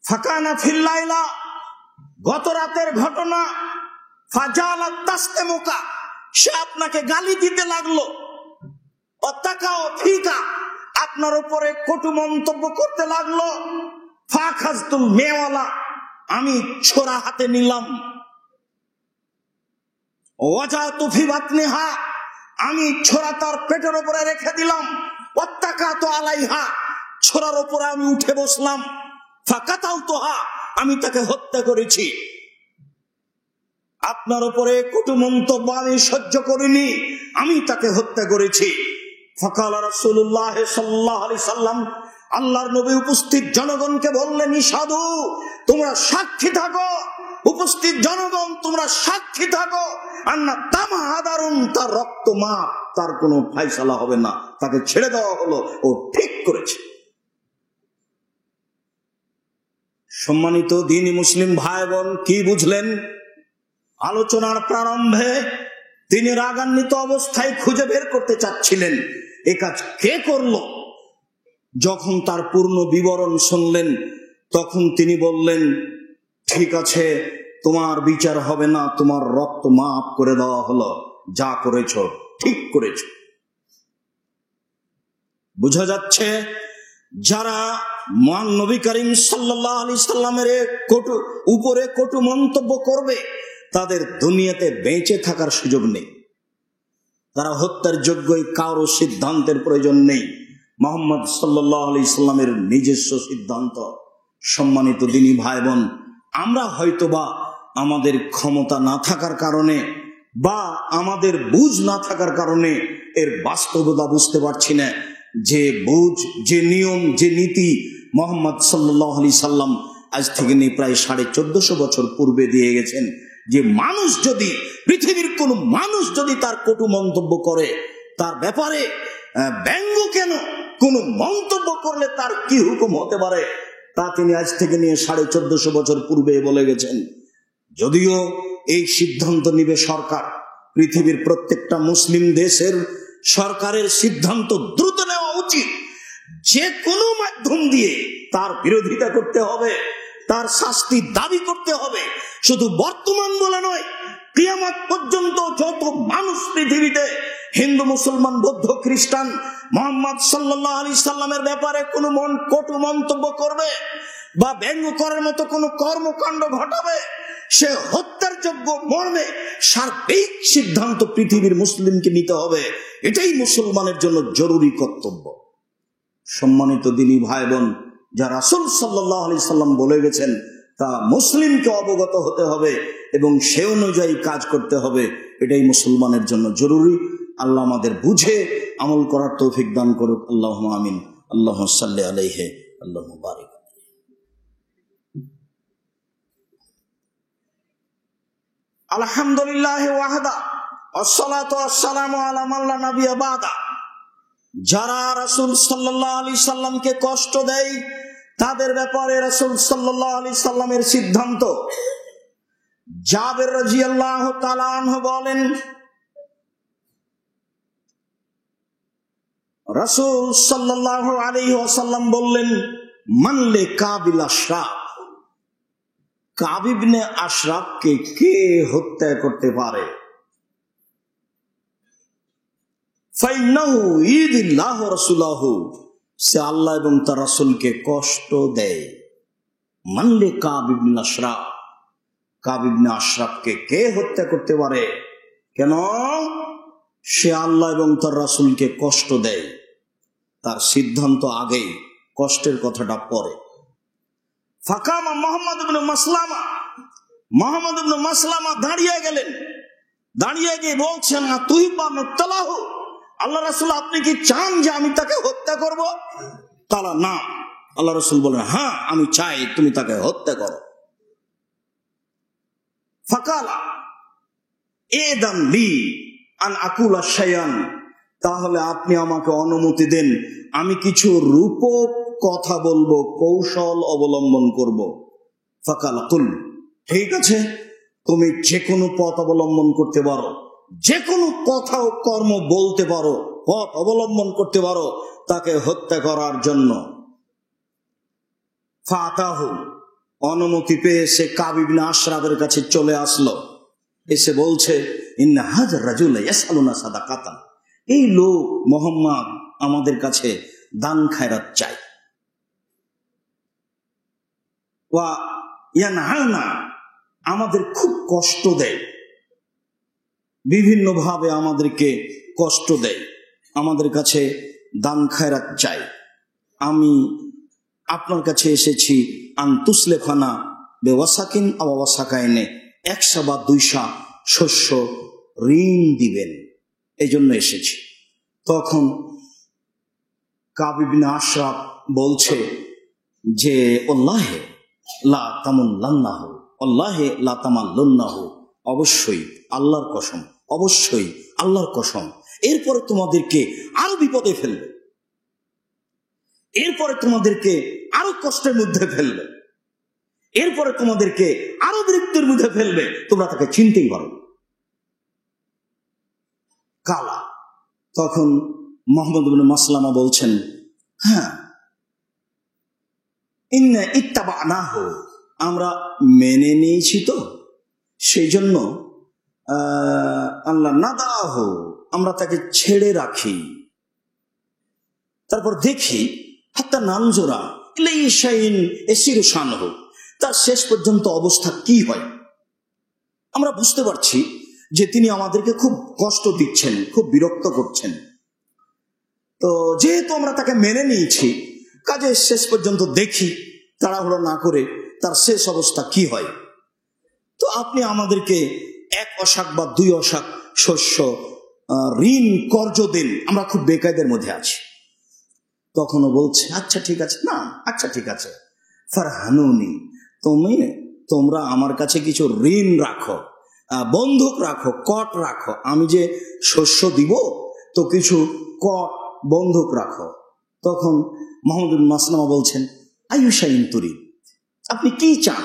Speaker 1: ফাকানা ফিল্লাইলা, গত রাতের ঘটনা। ফাজালাত তাসতিমুকা, সে আপনাকে গালি দিতে লাগলো। অত্তাকাও ফিকা, আপনার উপরে কটু মন্তব্য করতে লাগলো। ফাখাজতুল মেওয়ালা, আমি ছোরা হাতে নিলাম। ওয়াজাতু ফি বাতনিহা, আমি ছোরা তার পেটের উপরে রেখে দিলাম। ওয়াত্তাকাতু আলাইহা, ছোরার উপরে আমি উঠে বসলাম। ফাকাতালতুহা, আমি তাকে হত্যা করেছি। আপনার উপরে কটু মন্তব্য আমি সহ্য করিনি, আমি তাকে হত্যা করেছি। ফাকালা রাসূলুল্লাহ সাল্লাল্লাহু আলাইহি সাল্লাম, আল্লাহর নবী উপস্থিত জনগণকে বললেন, ইশহাদু, তোমরা সাক্ষী থাকো, উপস্থিত জনগণ তোমরা সাক্ষী থাকো, আন্না দামা হাদারুন, তার রক্ত মাপ, তার কোনো ফায়সালা হবে না, তাকে ছেড়ে দেওয়া হলো, ও ঠিক করেছে। সম্মানিত দ্বীনি মুসলিম ভাই বোন, কি বুঝলেন? আলোচনার প্রারম্ভে তিনি রাগান্বিত অবস্থায় খুঁজে বের করতে চাচ্ছিলেন এ কাজ কে করলো। যখন তার পূর্ণ বিবরণ শুনলেন তখন তিনি বললেন, ঠিক আছে, তোমার বিচার হবে না, তোমার রক্ত মাফ করে দেওয়া হলো, যা করেছ ঠিক করেছ। বোঝা যাচ্ছে যারা মহান নবী করিম সাল্লাল্লাহু আলাইহি সাল্লামের উপরে কটু মন্তব্য করবে তাদের দুনিয়াতে বেঁচে থাকার সুযোগ নেই, তারা হত্যার যোগ্যই, কারো সিদ্ধান্তের প্রয়োজন নেই। মুহাম্মদ সাল্লাল্লাহু আলাইহি সাল্লামের নিজস্ব সিদ্ধান্ত। সম্মানিত দ্বীনি ভাই বোন, আমরা হয়তোবা আমাদের ক্ষমতা না থাকার কারণে বা আমাদের বুঝ না থাকার কারণে এর বাস্তবতা বুঝতে পারছি না, যে বুঝ, যে নিয়ম, যে নীতি মুহাম্মদ সাল্লাল্লাহু আলাইহি সাল্লাম আজ থেকে নিয়ে প্রায় 1450 বছর পূর্বে দিয়ে গেছেন, যে মানুষ যদি, পৃথিবীর কোন মানুষ যদি তার কটু মন্তব্য করে, তার ব্যাপারে ব্যঙ্গ কেন, কোন মন্তব্য করলে তার কি হুকুম হতে পারে, তা তিনি আজ থেকে নিয়ে 1450 বছর পূর্বে বলে গেছেন। যদিও এই সিদ্ধান্ত নিবে সরকার, পৃথিবীর প্রত্যেকটা মুসলিম দেশের সরকারের সিদ্ধান্ত দ্রুত নেওয়া উচিত, যে কোনো মাধ্যম দিয়ে তার বিরোধিতা করতে হবে, তার শাস্তি দাবি করতে হবে। শুধু বর্তমান বলে নয়, কিয়ামত পর্যন্ত যত মানুষ পৃথিবীতে হিন্দু, মুসলমান, বৌদ্ধ, খ্রিস্টান মুহাম্মদ সাল্লাল্লাহু আলাইহি সাল্লামের ব্যাপারে কোনো কটু মন্তব্য করবে বা ব্যঙ্গ করার মতো কোনো কর্মকাণ্ড ঘটাবে, সে হত্যার যোগ্য মর্মে সার্বিক সিদ্ধান্ত পৃথিবীর মুসলিমকে নিতে হবে। এটাই মুসলমানের জন্য জরুরি কর্তব্য। সম্মানিত দ্বীনি ভাই বোন, যা রাসূল সাল্লাল্লাহু আলাইহি সাল্লাম বলে গেছেন তা মুসলিমকে অবগত হতে হবে এবং সে অনুযায়ী কাজ করতে হবে, এটাই মুসলমানের জন্য জরুরি। আল্লাহ আমাদের বুঝে আমল করার তৌফিক দান করুক। আল্লাহুম্মা আমিন। আল্লাহুম্মা সাল্লি আলাইহি, আল্লাহুম্মা বারিক। আলহামদুলিল্লাহ ওয়াহদা, আসসালাতু ওয়াসসালামু আলা মান লা নাবিয়্যা বাদা। যারা রাসূল সাল্লাল্লাহু আলাইহি সাল্লামকে কষ্ট দেয় তাদের ব্যাপারে রাসূল সাল্লাল্লাহু আলাইহি সাল্লামের সিদ্ধান্ত। জাবের রাদিয়াল্লাহু তাআলা আনহু বলেন, রাসূল সাল্লাল্লাহু আলাইহি ওয়াসাল্লাম বললেন, মানলে কাবিল আশরাফ, কাব ইবনে আশরাফকে কে হত্যা করতে পারে? ফাইন্নাহু ইযিল্লাহু রাসূলাহু, সে আল্লাহ এবং তার রাসূলকে কষ্ট দেয়। মানলে কাব ইবনে আশরাফ, কাব ইবনে আশরাফকে কে হত্যা করতে পারে? কেন? সে আল্লাহ এবং তার রাসূলকে কষ্ট দেয়। তার সিদ্ধান্ত আগেই, কষ্টের কথাটা পরে। ফাকামা মুহাম্মদ ইবনে মাসলামা, মুহাম্মদ ইবনে মাসলামা দাঁড়িয়ে গেলেন। দাঁড়িয়ে গিয়ে বলছেন, তুই পামতালাহু, আল্লাহ রাসূল আপনি কি চান যে আমি তাকে হত্যা করব? তালা না, আল্লাহ রাসূল বলেন, হ্যাঁ আমি চাই তুমি তাকে হত্যা করো। ফাকালা এদান লি আন আকুলা শাইআন, তাহলে আপনি আমাকে অনুমতি দেন, আমি কিছু রূপক কথা বলবো, কৌশল অবলম্বন করব। ফাকালা কুল, ঠিক আছে, তুমি যে কোনো পথ অবলম্বন করতে পারো, যে কোনো কথা ও কর্ম বলতে পারো, পথ অবলম্বন করতে পারো তাকে হত্যা করার জন্য। ফাতাহু, অনুমতি পেয়ে সে কাব ইবনে আশরাফের কাছে চলে আসলো। এসে বলছে, ইন্না হাযার রাজুলা ইয়াসআলুনা সাদাকাতান, এই লোক মুহাম্মদ আমাদের কাছে দান খায়রাত চায়। ওয়া ইয়ানহানা, আমাদের খুব কষ্ট দেয়, বিভিন্ন ভাবে আমাদেরকে কষ্ট দেয়, আমাদের কাছে দান খায়রাত চাই। আমি আপনার কাছে এসেছি আন্তুসলেফানা বেওয়াসাকিন আওয়াসাকায়নে, 100 বা 200 শস্য ঋণ দিবেন, এই জন্য এসেছি। তখন কাব ইবনে আশরাফ বলছে যে আল্লাহে লা তামাল্লান্নাহু, আল্লাহে লা তামাল্লান্নাহু, অবশ্যই আল্লাহর কসম, অবশ্যই আল্লাহর কসম, এরপরে তোমাদেরকে আরো বিপদে ফেলবে, এরপরে তোমাদেরকে আরো কষ্টের মধ্যে ফেলবে, এরপরে তোমাদেরকে আরো মৃত্যুর মধ্যে ফেলবে, তোমরা তাকে চিনতেই পারো। কালা, তখন মুহাম্মদ ইবনে মাসলামা বলছেন, হ্যাঁ, ইন্না ইত্তাবানাহু, আমরা মেনে নিয়েছি, তো সেই জন্য আল্লাহ নাদাহু, আমরা তাকে ছেড়ে রাখি, তারপর দেখি হাত্তা নানজোরা ইলাইশাইন এসিরু শানহু, তার শেষ পর্যন্ত অবস্থা কি হয়। আমরা বুঝতে পারছি যে তিনি আমাদেরকে খুব কষ্ট দিচ্ছেন, খুব বিরক্ত করছেন। তো যেহেতু আমরা তাকে মেনে নিয়েছি, কাজে শেষ পর্যন্ত দেখি তাড়াহুড়ো না করে তার শেষ অবস্থা কি হয়। তো আপনি আমাদেরকে 1 অশাক বা 2 অশাক শস্য ঋণ কর্জ দিন, আমরা খুব বেকায়দের মধ্যে আছি। তখনও বলছে আচ্ছা ঠিক আছে, না আচ্ছা ঠিক আছে, ফারহানুনি, তোমরা আমার কাছে কিছু ঋণ রাখো, বন্ধক রাখো, কট রাখো, আমি যে শস্য দিব তো কিছু কট বন্ধক রাখো। তখন মুহাম্মদ ইবনে মাসলামা বলছেন, আইয়ুশাইন তুরি, আপনি কি চান,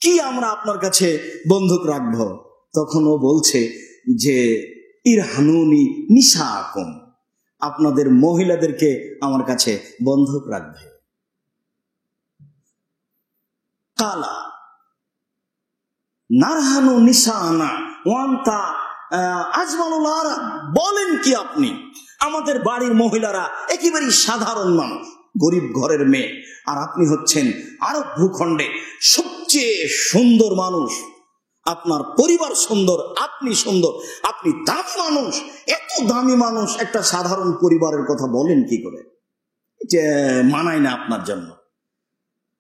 Speaker 1: কি আমরা আপনার কাছে বন্ধক রাখবো? তখন ও বলছে যে ইরহানুনি নিসাকুম, আপনাদের মহিলাদেরকে আমার কাছে বন্ধক রাখবে। কালা নারহানু নিসানা ওয়ান্তা আজমানুল আরাব, বলেন কি আপনি, আমাদের বাড়ির মহিলারা একেবারেই সাধারণ মানুষ, গরিব ঘরের মেয়ে, আর আপনি হচ্ছেন আরব ভূখণ্ডে সবচেয়ে সুন্দর মানুষ, আপনার পরিবার সুন্দর, আপনি সুন্দর, আপনি দামি মানুষ, এত দামি মানুষ, একটা সাধারণ পরিবারের কথা বলেন কি করে, যে মানায় না আপনার জন্য।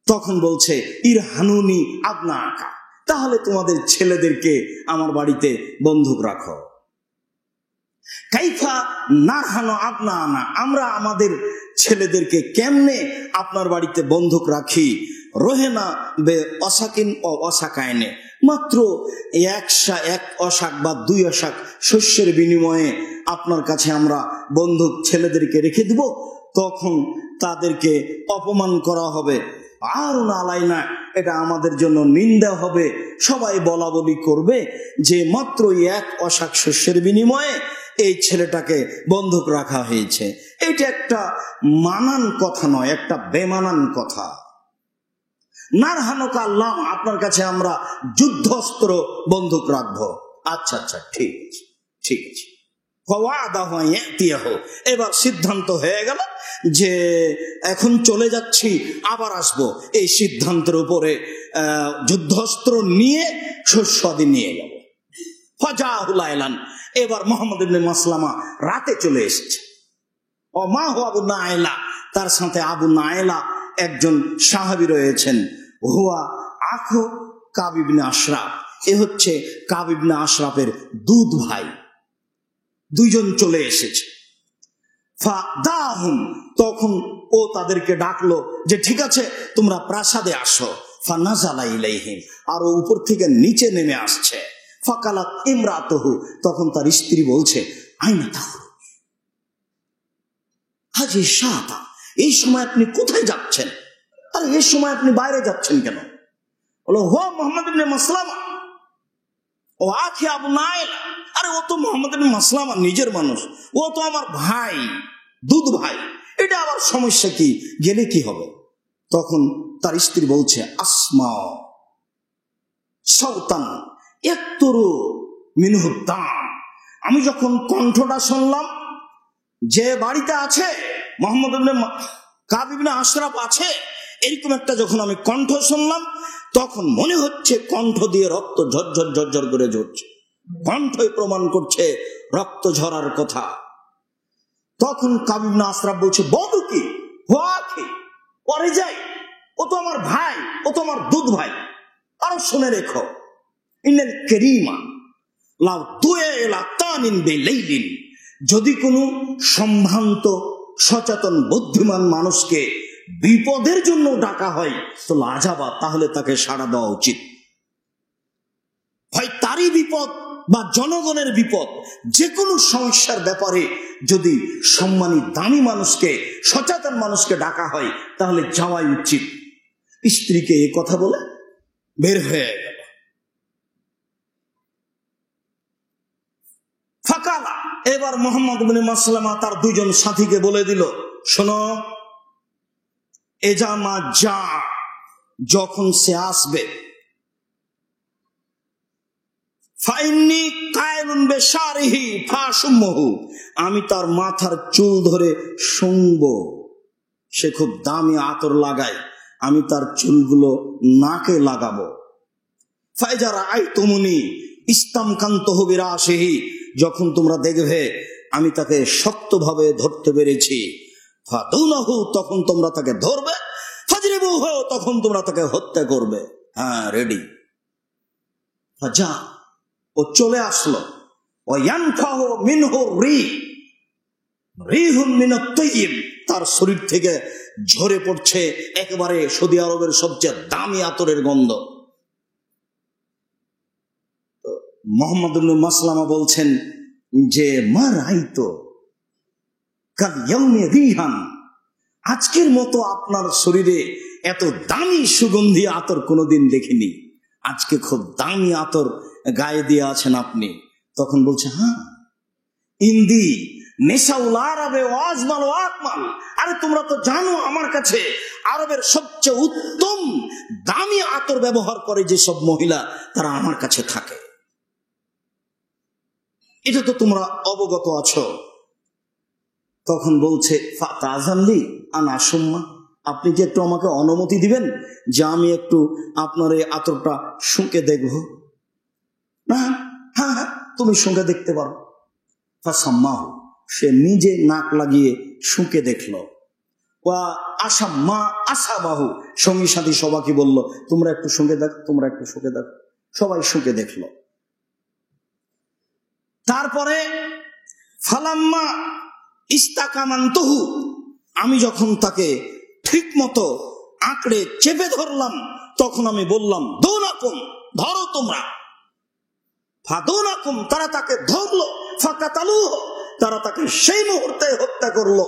Speaker 1: তখন বলছে ইরহানুনি আবনা আকা, তাহলে তোমাদের ছেলেদেরকে আমার বাড়িতে বন্ধক রাখো। কাইফা নারহানো আবনা আনা, আমরা আমাদের ছেলেদেরকে কেমনে আপনার বাড়িতে বন্ধক রাখি, রোহেনা বে অসাকিন ও অসাকায়নে, মাত্র 1 অশাক বা 2 অশাক শস্যের বিনিময়ে আপনার কাছে আমরা বন্ধক ছেলেদেরকে রেখে দিব। তখন তাদেরকে অপমান করা হবে, আর আলাইনা, এটা আমাদের জন্য নিন্দা হবে, সবাই বলা বলি করবে যে মাত্র 1 অশাক শস্যের বিনিময়ে এই ছেলেটাকে বন্ধক রাখা হয়েছে। এটা একটা মানান কথা নয়, একটা বেমানান কথা। নারহানুকা আল্লাহ, আপনার কাছে আমরা যুদ্ধস্ত্র বন্ধক রাখবো। আচ্ছা আচ্ছা ঠিক আছে, ঠিক আছে। এবার সিদ্ধান্ত হয়ে গেল যে এখন চলে যাচ্ছি, আবার আসবো, এই সিদ্ধান্তের উপরে যুদ্ধস্ত্র নিয়ে শস্যাদি নিয়ে যাব। ফাজাহুলাইলান, এবার মুহাম্মদ ইবনে মাসলামা রাতে চলে এসেছে। ও মা হো আবু নাইলা, তার সাথে আবু নাইলা একজন সাহাবী রয়েছেন। হুয়া আখো কাব ইবনে আশরাফ, এ হচ্ছে কাব ইবনে আশরাফের দুধ ভাই, দুইজন চলে এসেছে। ফাদাহুম, তখন ও তাদেরকে ডাকলো যে ঠিক আছে তোমরা প্রাসাদে আসো। ফানাজালা ইলাইহিম, আর ও উপর থেকে নিচে নেমে আসছে। ফাকালাত ইমরাতুহু, তখন তার স্ত্রী বলছে আইনা তাহরু হাজি শাতা, এই সময় আপনি কোথায় যাচ্ছেন? আরে এই সময় আপনি বাইরে যাচ্ছেন কেন? বলো হো মুহাম্মদ ইবনে মাসলামা ও আখি আবু নাইলা, আরে ও তো মুহাম্মদ ইবনে মাসলামা নিজের মানুষ, ও তো আমার ভাই, দুধ ভাই, এটা আবার সমস্যা কি, গেলে কি হবে? তখন তার স্ত্রী বলছে আসমা সাউতান ইয়াকতুরু মিনহু দাম, আমি যখন কণ্ঠটা শুনলাম যে বাড়িতে আছে মুহাম্মদ ইবনে কাব ইবনে আশরাফ আছে, এরকম একটা যখন আমি কণ্ঠ শুনলাম, তখন মনে হচ্ছে কণ্ঠ দিয়ে রক্ত ঝরঝর ঝরঝর করে ঝরছে, কণ্ঠই প্রমাণ করছে রক্ত ঝরার কথা। তখন কাব ইবনে আশরাফ বলছে বলো কি, হো আখি, পরে যাই, ও তো আমার ভাই, ও তো আমার দুধ ভাই। আরো শুনে রেখো, ইন্নাল কারীমা লাউ দুইলা তানিন বিলাইলিন, যদি কোনো সম্ভ্রান্ত সচেতন বুদ্ধিমান মানুষকে বিপদের জন্য ডাকা হয় তো লাজাবা, তাহলে তাকে সাড়া দেওয়া উচিত। হয় তারই বিপদ বা জনগণের বিপদ, যে কোনো সমস্যার ব্যাপারে যদি সম্মানী দামি মানুষকে, সচেতন মানুষকে ডাকা হয় তাহলে যাওয়াই উচিত। স্ত্রীকে এ কথা বলে বের হয়ে গেল। ফাকালা, এবার মুহাম্মদ ইবনে মাসলামা তার দুজন সাথীকে বলে দিল, শোনো, এজামা যা, যখন সে আসবে, ফাইন্নি কায়লুন বেশারিহি ফাসুমহু, আমি তার মাথার চুল ধরে শুংব। সে খুব দামি আতর লাগায়, আমি তার চুলগুলো নাকে লাগাবো। ফাইজারা আইতুমুনি ইস্তামকান্তহু বিরাশিহি, যখন তোমরা দেখবে আমি তাকে শক্তভাবে ধরতে পেরেছি, ফাদুনাহু, তখন তোমরা তাকে ধরবে, ফাজরিবুহু, তখন তোমরা তাকে হত্যা করবে। হ্যাঁ, রেডি। যা, ও চলে আসলো। ও ইয়ানফাহু মিনহু রিহুন মিনাত তাইয়িব, তার শরীর থেকে ঝরে পড়ছে একেবারে সৌদি আরবের সবচেয়ে দামি আতরের গন্ধ। মুহাম্মদ ইবনে মাসলামা বলছেন যে মা রাইতো কাল ইয়াউমি রিহান, আজকের মতো আপনার শরীরে এত দামি সুগন্ধি আতর কোনোদিন দেখিনি, আজকে খুব দামি আতর গায়ে দিয়ে আছেন আপনি। তখন বলছে, হ্যাঁ, ইন্দি নেশাউল আরবে ওয়াজমাল ও আকমাল, আরে তোমরা তো জানো আমার কাছে আরবের সবচেয়ে উত্তম দামি আতর ব্যবহার করে যেসব মহিলা, তারা আমার কাছে থাকে, এটা তো তোমরা অবগত আছো। তখন বলছে, ফাতাজানলি আনা সুম্মা, আপনি কি একটু আমাকে অনুমতি দিবেন যে আমি একটু আপনার এই আতরটা শুঁকে দেখব? না, হ্যাঁ হ্যাঁ, তুমি শুঁকে দেখতে পারো। ফাসাম্মাহু, সে নিজে নাক লাগিয়ে শুঁকে দেখলো। ওয়া আসাম্মা আসাবাহু, সঙ্গী সাথী সবাইকে বলল, তোমরা একটু শুঁকে দেখো, তোমরা একটু শুঁকে দেখো। সবাই শুঁকে দেখলো। তারপরে ফালাম্মা ইস্তাকামান্তহু, আমি যখন তাকে ঠিক মতো আঁকড়ে চেপে ধরলাম, তখন আমি বললাম, দৌনাকুম, ধরো তোমরা। ফাদৌনাকুম, তারা তাকে ধরলো। ফাকাতালুহু, তারা তাকে সেই মুহূর্তে হত্যা করলো।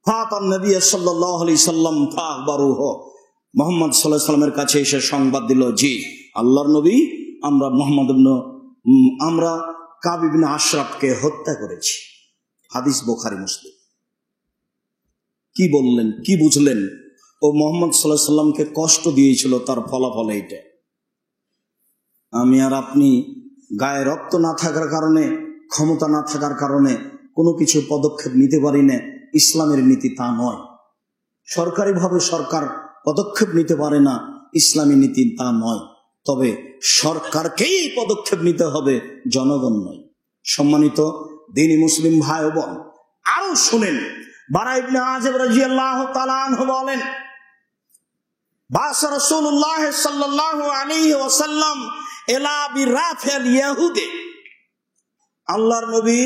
Speaker 1: ফাতান নবী সাল্লাল্লাহু আলাইহি সাল্লাম ফাখবারুহু, মুহাম্মদ সাল্লাল্লাহু আলাইহি সাল্লামের কাছে এসে সংবাদ দিল, জি আল্লাহর নবী, আমরা কাব ইবনে আশরাফকে হত্যা করেছি। হাদিস বুখারী মুসলিম। কি বললেন, কি বুঝলেন? ও মুহাম্মদ সাল্লাল্লাহু আলাইহি সাল্লামকে কষ্ট দিয়েছিল, তার ফলাফল এইটা। আমি আর আপনি গায়ে রক্ত না থাকার কারণে, ক্ষমতা না থাকার কারণে কোনো কিছু পদক্ষেপ নিতে পারি না, ইসলামের নীতি তা নয়। সরকারিভাবে সরকার পদক্ষেপ নিতে পারে না, ইসলামী নীতি তা নয়। তবে সরকারকেই পদক্ষেপ নিতে হবে, জনগণ নয়। সম্মানিত দ্বীনি মুসলিম ভাই ও বোন, আরো শুনেন, বারা ইবনে আযিব রাদিয়াল্লাহু তাআলা আনহু বলেন, বাসা রাসূলুল্লাহ সাল্লাল্লাহু আলাইহি ওয়াসাল্লাম ইলা বিরাফিল ইয়াহুদে, আল্লাহর নবী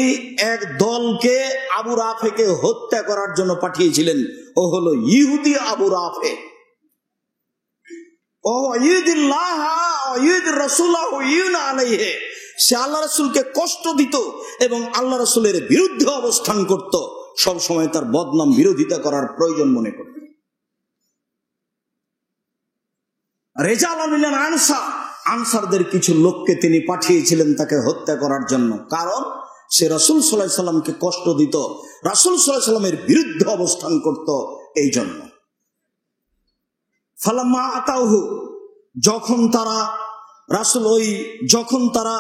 Speaker 1: এক দলকে আবু রাফেকে হত্যা করার জন্য পাঠিয়েছিলেন। ও হলো ইহুদি আবু রাফে। ও ইউদিল্লাহ ও ইউদির রাসূলুল্লাহ ইউনা আলাইহি, সে আল্লাহ রাসূলকে কষ্ট দিত এবং আল্লাহ রাসূলের বিরুদ্ধে অবস্থান করত, সব সময় তার বদনাম বিরোধিতা করার প্রয়োজন মনে করত। রেজাল মিনাল আনসার, আনসারদের কিছু লোককে তিনি পাঠিয়েছিলেন তাকে হত্যা করার জন্য, কারণ সে রাসূল সাল্লাল্লাহু আলাইহি সাল্লামকে কষ্ট দিত, রাসূল সাল্লাল্লাহু আলাইহি সাল্লামের বিরুদ্ধে অবস্থান করত, এই জন্য। ফালাম্মা আতাউহু, যখন তারা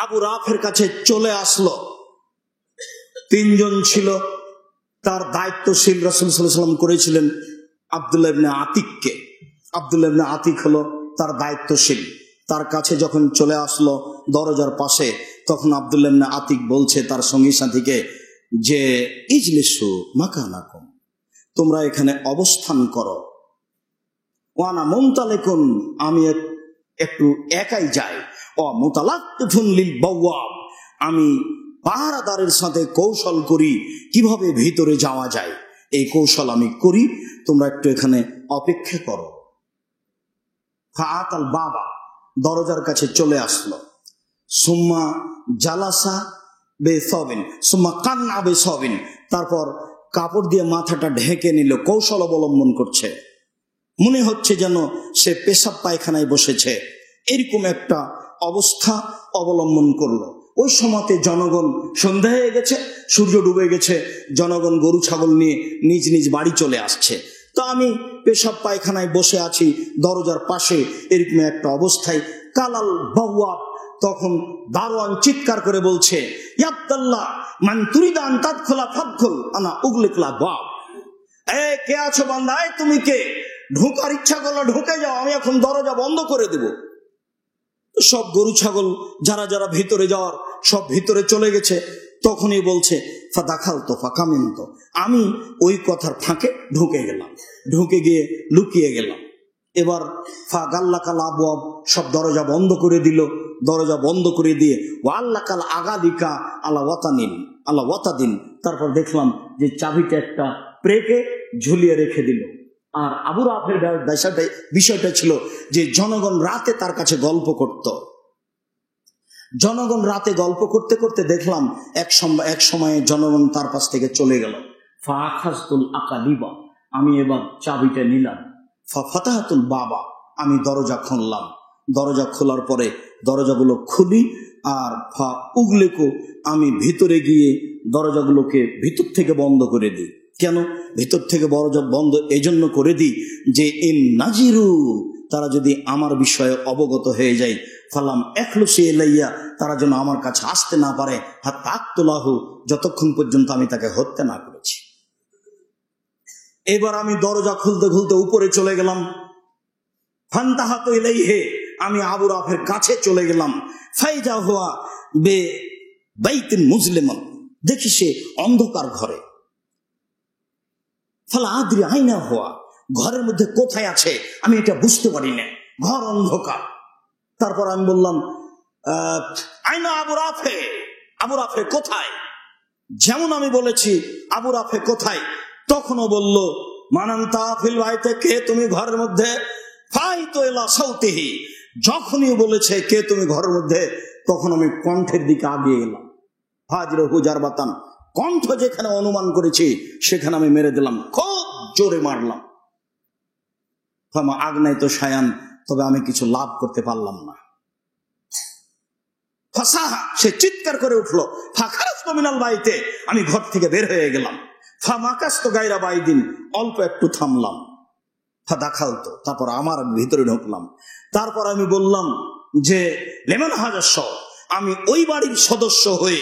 Speaker 1: আবু রাফের কাছে চলে আসলো, তিনজন ছিল, তার দায়িত্বশীল রাসূল সাল্লাল্লাহু আলাইহি সাল্লাম করেছিলেন আব্দুল্লাহ ইবনে আতিককে। আব্দুল্লাহ ইবনে আতিক হলো তার দায়িত্বশীল। তার কাছে যখন চলে আসলো দরজার পাশে, তখন আব্দুল্লাহ ইবনে আতিক বলছে তার সঙ্গী সাথীকে যে ইজলিসু মাকানাকুম, তোমরা এখানে অবস্থান করো। ওয়ানা মুনতালিকুন, আমি একটু একাই যাই। ও মুতালাক্কিফুন লিল বাওয়াব, আমি পাহারাদারের সাথে কৌশল করি কিভাবে ভিতরে যাওয়া যায়, এই কৌশল আমি করি, তোমরা একটু এখানে অপেক্ষা করো। ফাআতাল বাবা, দরজার কাছে চলে আসলো। সুম্মা জালাসা বেসবিন সুম্মা কান্না বেসবিন, তারপর কাপড় দিয়ে মাথাটা ঢেকে নিল, কৌশল অবলম্বন করছে। মনে হচ্ছে যেন সে পেশাব পায়খানায় বসেছে, এরকম একটা অবস্থা অবলম্বন করলো। ওই সময়তে জনগণ, সন্ধ্যা হয়ে গেছে, সূর্য ডুবে গেছে, জনগণ গরু ছাগল নিয়ে নিজ নিজ বাড়ি চলে আসছে। তো আমি পেশাব পায়খানায় বসে আছি দরজার পাশে, এরকম একটা অবস্থায় কালাল বাওয়াব, তখন দারোয়ান চিৎকার করে বলছে, ইয়াবদাল্লাহ মান তুরিদা আন তাদখুলা ফাদখুল আনা উগলিকলা বাব। কে আছো বান্দা, তুমি কে? ঢোকার ইচ্ছা করলো ঢুকে যাও, আমি এখন দরজা বন্ধ করে দেব। সব গরু ছাগল যারা যারা ভিতরে যাওয়ার সব ভিতরে চলে গেছে। তখনই বলছে ফাদাখাল তো ফাকামিন তো, আমি ওই কথার ফাঁকে ঢুকে গেলাম, ঢুকে গিয়ে লুকিয়ে গেলাম। এবার ফা গাল্লাকাল আবওয়াব, সব দরজা বন্ধ করে দিল। দরজা বন্ধ করে দিয়ে ওয়াল্লাকাল আগাদিকা আলা ওয়াতাদিন, তারপর দেখলাম যে চাবিটা একটা প্রেকে ঝুলিয়ে রেখে দিল। আর আবু রাফের বিষয়টা ছিল যে জনগণ রাতে তার কাছে গল্প করত। জনগণ রাতে গল্প করতে করতে দেখলাম এক সময়ে জনগণ তার পাশ থেকে চলে গেল। ফাখাজতুল আকালিবা, আমি এবার চাবিটা নিলাম। ফাতাহাতুল বাবা, আমি দরজা খুললাম। দরজা খোলার পরে দরজাগুলো খুলি, আর ফা উগলেকো, আমি ভিতরে গিয়ে দরজাগুলোকে ভিতর থেকে বন্ধ করে দিই। কেন ভিতর থেকে দরজা বন্ধ এই জন্য করে দিই যে ইন নাজিরু, তারা যদি আমার বিষয়ে অবগত হয়ে যায়, ফালাম এখলুসি এলাইয়া, তারা যেন আমার কাছে আসতে না পারে, হাত্তা আক্তুলাহু, যতক্ষণ পর্যন্ত আমি তাকে হত্যা না করেছি। এবার আমি দরজা খুলতে খুলতে উপরে চলে গেলাম। ফান্তাহাতু ইলাইহি, আমি আবু রাফের কাছে চলে গেলাম। ফাইজা হুয়া বে বাইতিন মুজলিমান, দেখি সে অন্ধকার ঘরে। ফালা আদ্রি আইনা হুয়া, ঘরের মধ্যে কোথায় আছে আমি এটা বুঝতে পারি না, ঘর অন্ধকার। তারপর আমি বললাম আইনা আবু রাফে, আবু রাফে কোথায়? যেমন আমি বলেছি আবু রাফে কোথায়, তখনও বলল মানান্তা ফিল বাইতে, কে তুমি ঘরের মধ্যে? ফাইতু ইলা সাউতিহি, যখনই বলেছে কে তুমি ঘরের মধ্যে, তখন আমি কণ্ঠের দিকে আগিয়ে গেলাম। হাজরহু জারবাতান, কণ্ঠ যেখানে অনুমান করেছি সেখানে আমি মেরে দিলাম, খুব জোরে মারলাম। ফামা আগনাই তো শায়ান, তবে আমি কিছু লাভ করতে পারলাম না। ফাসাহা, সে চিৎকার করে উঠলো। ফাখারাজতু মিনাল বাইতে, আমি ঘর থেকে বের হয়ে গেলাম। ফামাকাস্তু গায়রা বাইদিন, অল্প একটু থামলাম। ফাদাখালতু, তারপর আমার ভিতরে ঢুকলাম। তারপর আমি বললাম যে লেমন হাজার শ, আমি ওই বাড়ির সদস্য হয়ে,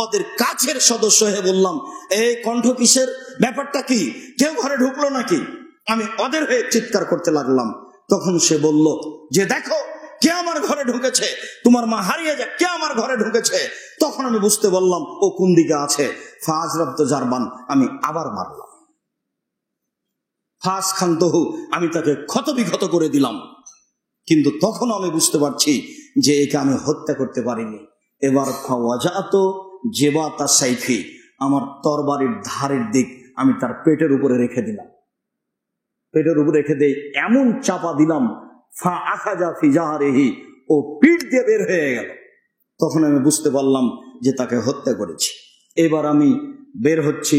Speaker 1: ওদের কাছের সদস্য হয়ে বললাম, এই কণ্ঠ কিসের, ব্যাপারটা কি, কেউ ঘরে ঢুকলো নাকি? আমি ওদের হয়ে চিৎকার করতে লাগলাম। তখন সে বলল যে দেখো কে আমার ঘরে ঢুকেছে, তোমার মা হারিয়ে যাক, কে আমার ঘরে ঢুকেছে। তখন আমি বুঝতে বললাম ও কোন দিকে আছে। ফাজরাবত জারবান, আমি আবার মারলাম। ফাস খান্তহু, আমি তাকে ক্ষতবিক্ষত করে দিলাম। কিন্তু তখন আমি বুঝতে পারছি যে একে আমি হত্যা করতে পারিনি। এবার ফাওয়াজাত জেবাতা সাইফি, আমার তরবারির ধারের দিক আমি তার পেটের উপরে রেখে দিলাম। পেটের উপরে রেখে দিয়ে এমন চাপা দিলাম, ফা আখাজা ফি জাহরিহি, ও পিঠ দিয়ে বের হয়ে গেল। তখন আমি বুঝতে পারলাম যে তাকে হত্যা করেছি। এবার আমি বের হচ্ছি,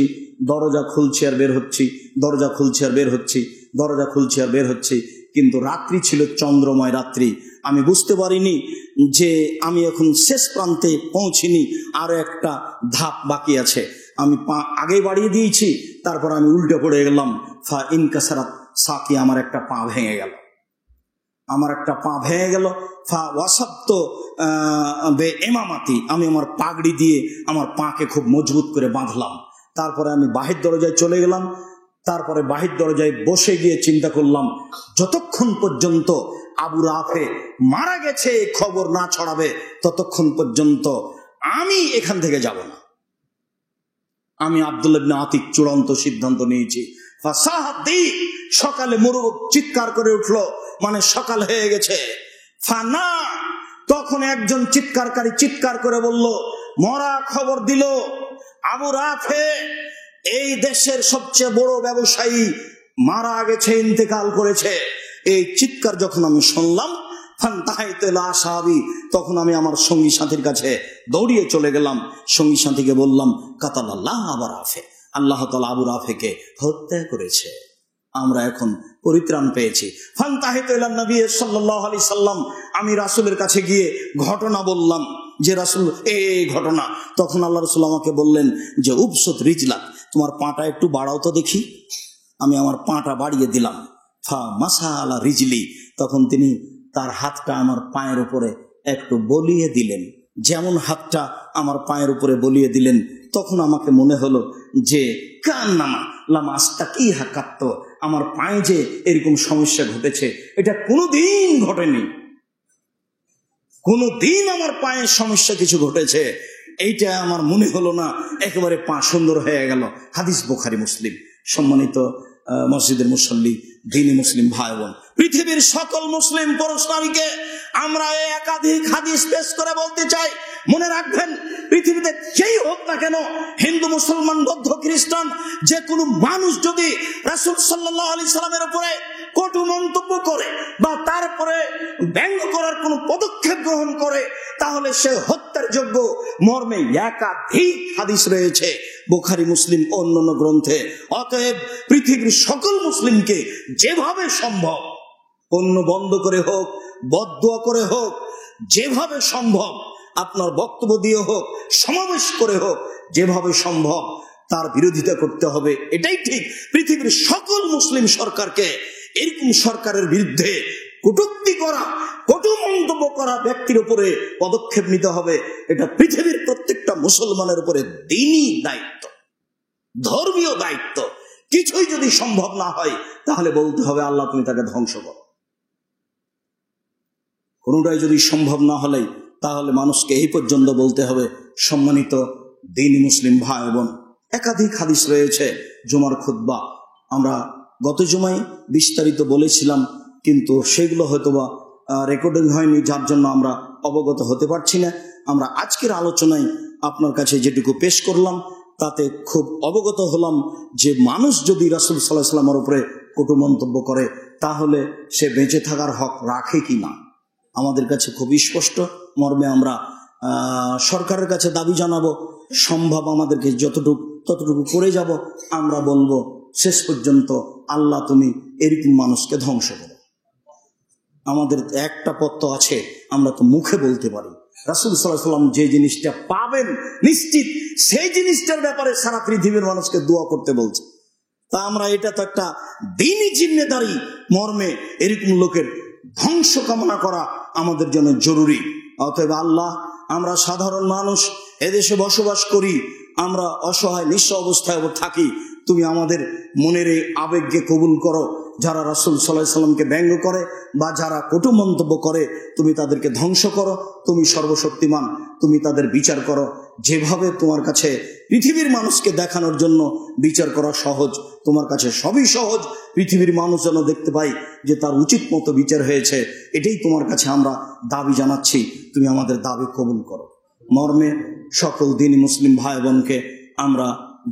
Speaker 1: দরজা খুলছি আর বের হচ্ছি, দরজা খুলছি আর বের হচ্ছি, দরজা খুলছি আর বের হচ্ছি। কিন্তু রাত্রি ছিল, চন্দ্রময় রাত্রি। আমি বুঝতে পারিনি যে আমি এখন শেষ প্রান্তে পৌঁছিনি, আরো একটা ধাপ বাকি আছে। আমি পা আগে বাড়িয়ে দিয়েছি, তারপর আমি উল্টে পড়ে গেলাম। ফা ইনকাসারাত সাকি, আমার একটা পা ভেঙে গেল, আমার একটা পা ভেঙে গেল। ফা ওয়াসাব্ত বে এমামাতি, আমি আমার পাগড়ি দিয়ে আমার পাকে খুব মজবুত করে বাঁধলাম। তারপরে আমি বাহির দরজায় চলে গেলাম। তারপরে বাহির দরজায় বসে গিয়ে চিন্তা করলাম, যতক্ষণ পর্যন্ত আবু রাফে মারা গেছে এই খবর না ছড়াবে, ততক্ষণ পর্যন্ত আমি এখান থেকে যাব না। আমি আব্দুল্লাহ ইবনে আতিক চূড়ান্ত সিদ্ধান্ত নিয়েছি। ফাসাহাদি, সকালে মুরুব চিৎকার করে উঠলো, মানে সকাল হয়ে গেছে। ফানা, তখন একজন চিৎকারকারী চিৎকার করে বলল, মরা খবর দিল আবু রাফে, এই দেশের সবচেয়ে বড় ব্যবসায়ী মারা গেছে, ইন্তেকাল করেছে। এই চিৎকার যখন আমি শুনলাম, ফান্তাহাইতু ইলা আসহাবি, তখন আমি আমার সঙ্গী সাথীর কাছে দৌড়িয়ে চলে গেলাম। সঙ্গী সাথীকে বললাম, কাতালাল্লাহ আবু রাফে, আল্লাহ তাআলা আবু রাফেকে হত্যা করেছে, আমরা এখন পরিত্রাণ পেয়েছি। ফান্তাহাইতু ইলা নবী সাল্লাল্লাহু আলাইহি সাল্লাম, আমি রাসূলের কাছে গিয়ে ঘটনা বললাম যে রাসূল এই ঘটনা। তখন আল্লাহ রাসূল আমাকে বললেন যে উবসুত রিজলাক, তোমার পাটা একটু বাড়াও তো দেখি। আমি আমার পাটা বাড়িয়ে দিলাম। ফা মাসা আলা রিজলি, তখন তিনি তার হাতটা আমার পায়ের উপরে একটু বলিয়ে দিলেন, যেমন হাতটা আমার পায়ের উপরে বলিয়ে দিলেন, তখন আমাকে মনে হলো যে কান্নামা লামাস্তা কি হাকাত্ত, আমার পায়ে যে এরকম সমস্যা ঘটেছে এটা কোনোদিন ঘটেনি, কোনোদিন আমার পায়ের সমস্যা কিছু ঘটেছে এইটা আমার মনে হলো না, একেবারে পা সুন্দর হয়ে গেল। হাদিস বুখারী মুসলিম। সম্মানিত মসজিদের মুসল্লি, দ্বীনি মুসলিম ভাই বোন, পৃথিবীর সকল মুসলিম পুরুষ নারীকে আমরা একাধিক হাদিস পেশ করে বলতে চাই, মনে রাখবেন পৃথিবীতে যেই হোক না কেন, হিন্দু, মুসলমান, বৌদ্ধ, খ্রিস্টান, যে কোনো মানুষ যদি রাসূল সাল্লাল্লাহু আলাইহি সাল্লামের উপরে কটু মন্তব্য করে বা তারপরে ব্যঙ্গ করার কোনো পদক্ষেপ গ্রহণ করে, তাহলে সে হত্যার যোগ্য মর্মে একাধিক হাদিস রয়েছে বুখারী, মুসলিম, অন্যান্য গ্রন্থে। অতএব পৃথিবীর সকল মুসলিমকে যেভাবে সম্ভব, অন্য বন্ধ করে হোক, বদদুয়া করে হোক, যেভাবে সম্ভব, আপনার বক্তব্য দিয়ে হোক, সমাবেশ করে হোক, যেভাবে সম্ভব তার বিরোধিতা করতে হবে, এটাই ঠিক। পৃথিবীর সকল মুসলিম সরকারকে এরকম সরকারের বিরুদ্ধে কটূক্তি করা, কটু মন্তব্য করা ব্যক্তির উপরে পদক্ষেপ নিতে হবে। এটা পৃথিবীর প্রত্যেকটা মুসলমানের উপরে দ্বীনি দায়িত্ব, ধর্মীয় দায়িত্ব। কিছুই যদি সম্ভব না হয় তাহলে বলতে হবে আল্লাহ তুমি তাকে ধ্বংস করো। কোনটাই যদি সম্ভব না হলে তাহলে মানুষকে এই পর্যন্ত বলতে হবে, সম্মানিত দ্বীনি মুসলিম ভাই বোন, একাধিক হাদিস রয়েছে। জুমার খুতবা আমরা গত জুমায় বিস্তারিত বলেছিলাম, কিন্তু সেগুলো হয়তোবা রেকর্ডিং হয়নি, যার জন্য আমরা অবগত হতে পারছি না। আমরা আজকের আলোচনায় আপনার কাছে যেটুকু পেশ করলাম তাতে খুব অবগত হলাম যে মানুষ যদি রাসূল সাল্লাল্লাহু আলাইহি ওয়াসাল্লামের উপরে কটু মন্তব্য করে তাহলে সে বেঁচে থাকার হক রাখে কি না, আমাদের কাছে খুব স্পষ্ট মর্মে আমরা সরকারের কাছে দাবি জানাবো, সম্ভব আমাদেরকে ততটুকু করে যাব। আমরা বলবো শেষ পর্যন্ত আল্লাহ তুমি এরকম মানুষকে ধ্বংস করো। আমাদের একটা পথ তো আছে, আমরা তো মুখে বলতে পারি। রাসূল সাল্লাল্লাহু আলাইহি ওয়াসাল্লাম যে জিনিসটা পাবেন নিশ্চিত, সেই জিনিসটার ব্যাপারে সারা পৃথিবীর মানুষকে দোয়া করতে বলছে। তা আমরা এটা তো একটা দ্বীনি জিম্মেদারি মর্মে এরকম লোকের ধ্বংস কামনা করা আমাদের জন্য জরুরি। অতএব আল্লাহ, আমরা সাধারণ মানুষ, এদেশে বসবাস করি, আমরা অসহায় নিঃস্ব অবস্থায় থাকি, তুমি আমাদের মনের এই আবেগকে কবুল করো। যারা রাসূল সাল্লাল্লাহু আলাইহি ওয়াসাল্লামকে ব্যঙ্গ করে বা যারা কটু মন্তব্য করে, তুমি তাদেরকে ধ্বংস করো। তুমি সর্বশক্তিমান, তুমি তাদের বিচার করো। যেভাবে তোমার কাছে পৃথিবীর মানুষকে দেখানোর জন্য বিচার করা সহজ, তোমার কাছে সবই সহজ। পৃথিবীর মানুষ যেন দেখতে পাই যে তার উচিত মতো বিচার হয়েছে, এটাই তোমার কাছে আমরা দাবি জানাচ্ছি। তুমি আমাদের দাবি কবুল করো। মর্মে সকল দ্বীনি মুসলিম ভাই বোনকে আমরা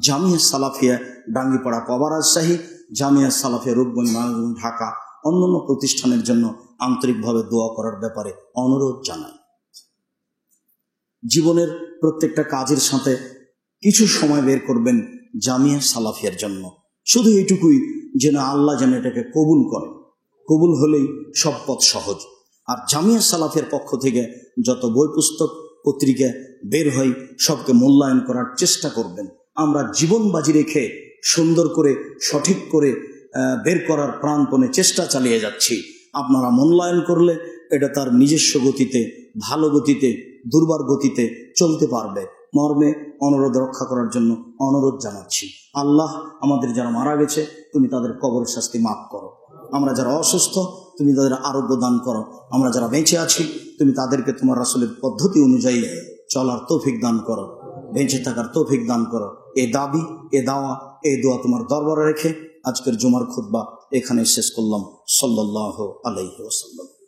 Speaker 1: জামিয়া সালাফিয়া ডাঙ্গিপাড়া পাবা রাজশাহী, জামিয়া সালাফিয়া রূপগঞ্জ ঢাকা, অন্যান্য প্রতিষ্ঠানের জন্য আন্তরিকভাবে দোয়া করার ব্যাপারে অনুরোধ জানাই। জীবনের প্রত্যেকটা কাজের সাথে কিছু সময় বের করবেন জামিয়া সালাফিয়ার জন্য, শুধু এইটুকুই যেন আল্লাহ যেন এটাকে কবুল করে। কবুল হলেই সব পথ সহজ। আর জামিয়া সালাফিয়ার পক্ষ থেকে যত বই পুস্তক পত্রিকা বের হয় সবকে মূল্যায়ন করার চেষ্টা করবেন। আমরা জীবন বাজি রেখে সুন্দর করে সঠিক করে বের করার প্রাণপণে চেষ্টা চালিয়ে যাচ্ছি। আপনারা মূল্যায়ন করলে এটা তার নিজস্ব গতিতে, ভালো গতিতে, দুর্বার গতিতে চলতে পারবে। মর্মে অনুরোধ রক্ষা করার জন্য অনুরোধ জানাচ্ছি। আল্লাহ, আমাদের যারা মারা গেছে তুমি তাদের কবর শাস্তি মাফ করো। আমরা যারা অসুস্থ তুমি তাদের আরোগ্য দান করো। আমরা যারা বেঁচে আছি তুমি তাদেরকে তোমার রাসূলের পদ্ধতি অনুযায়ী চলার তৌফিক দান করো, বেঁচে থাকার তৌফিক দান করো। এ দাবি, এ দাওয়া, এই দোয়া তোমার দরবারে রেখে আজকের জুমার খুতবা এখানে শেষ করলাম। সাল্লাল্লাহু আলাইহি ওয়াসাল্লাম।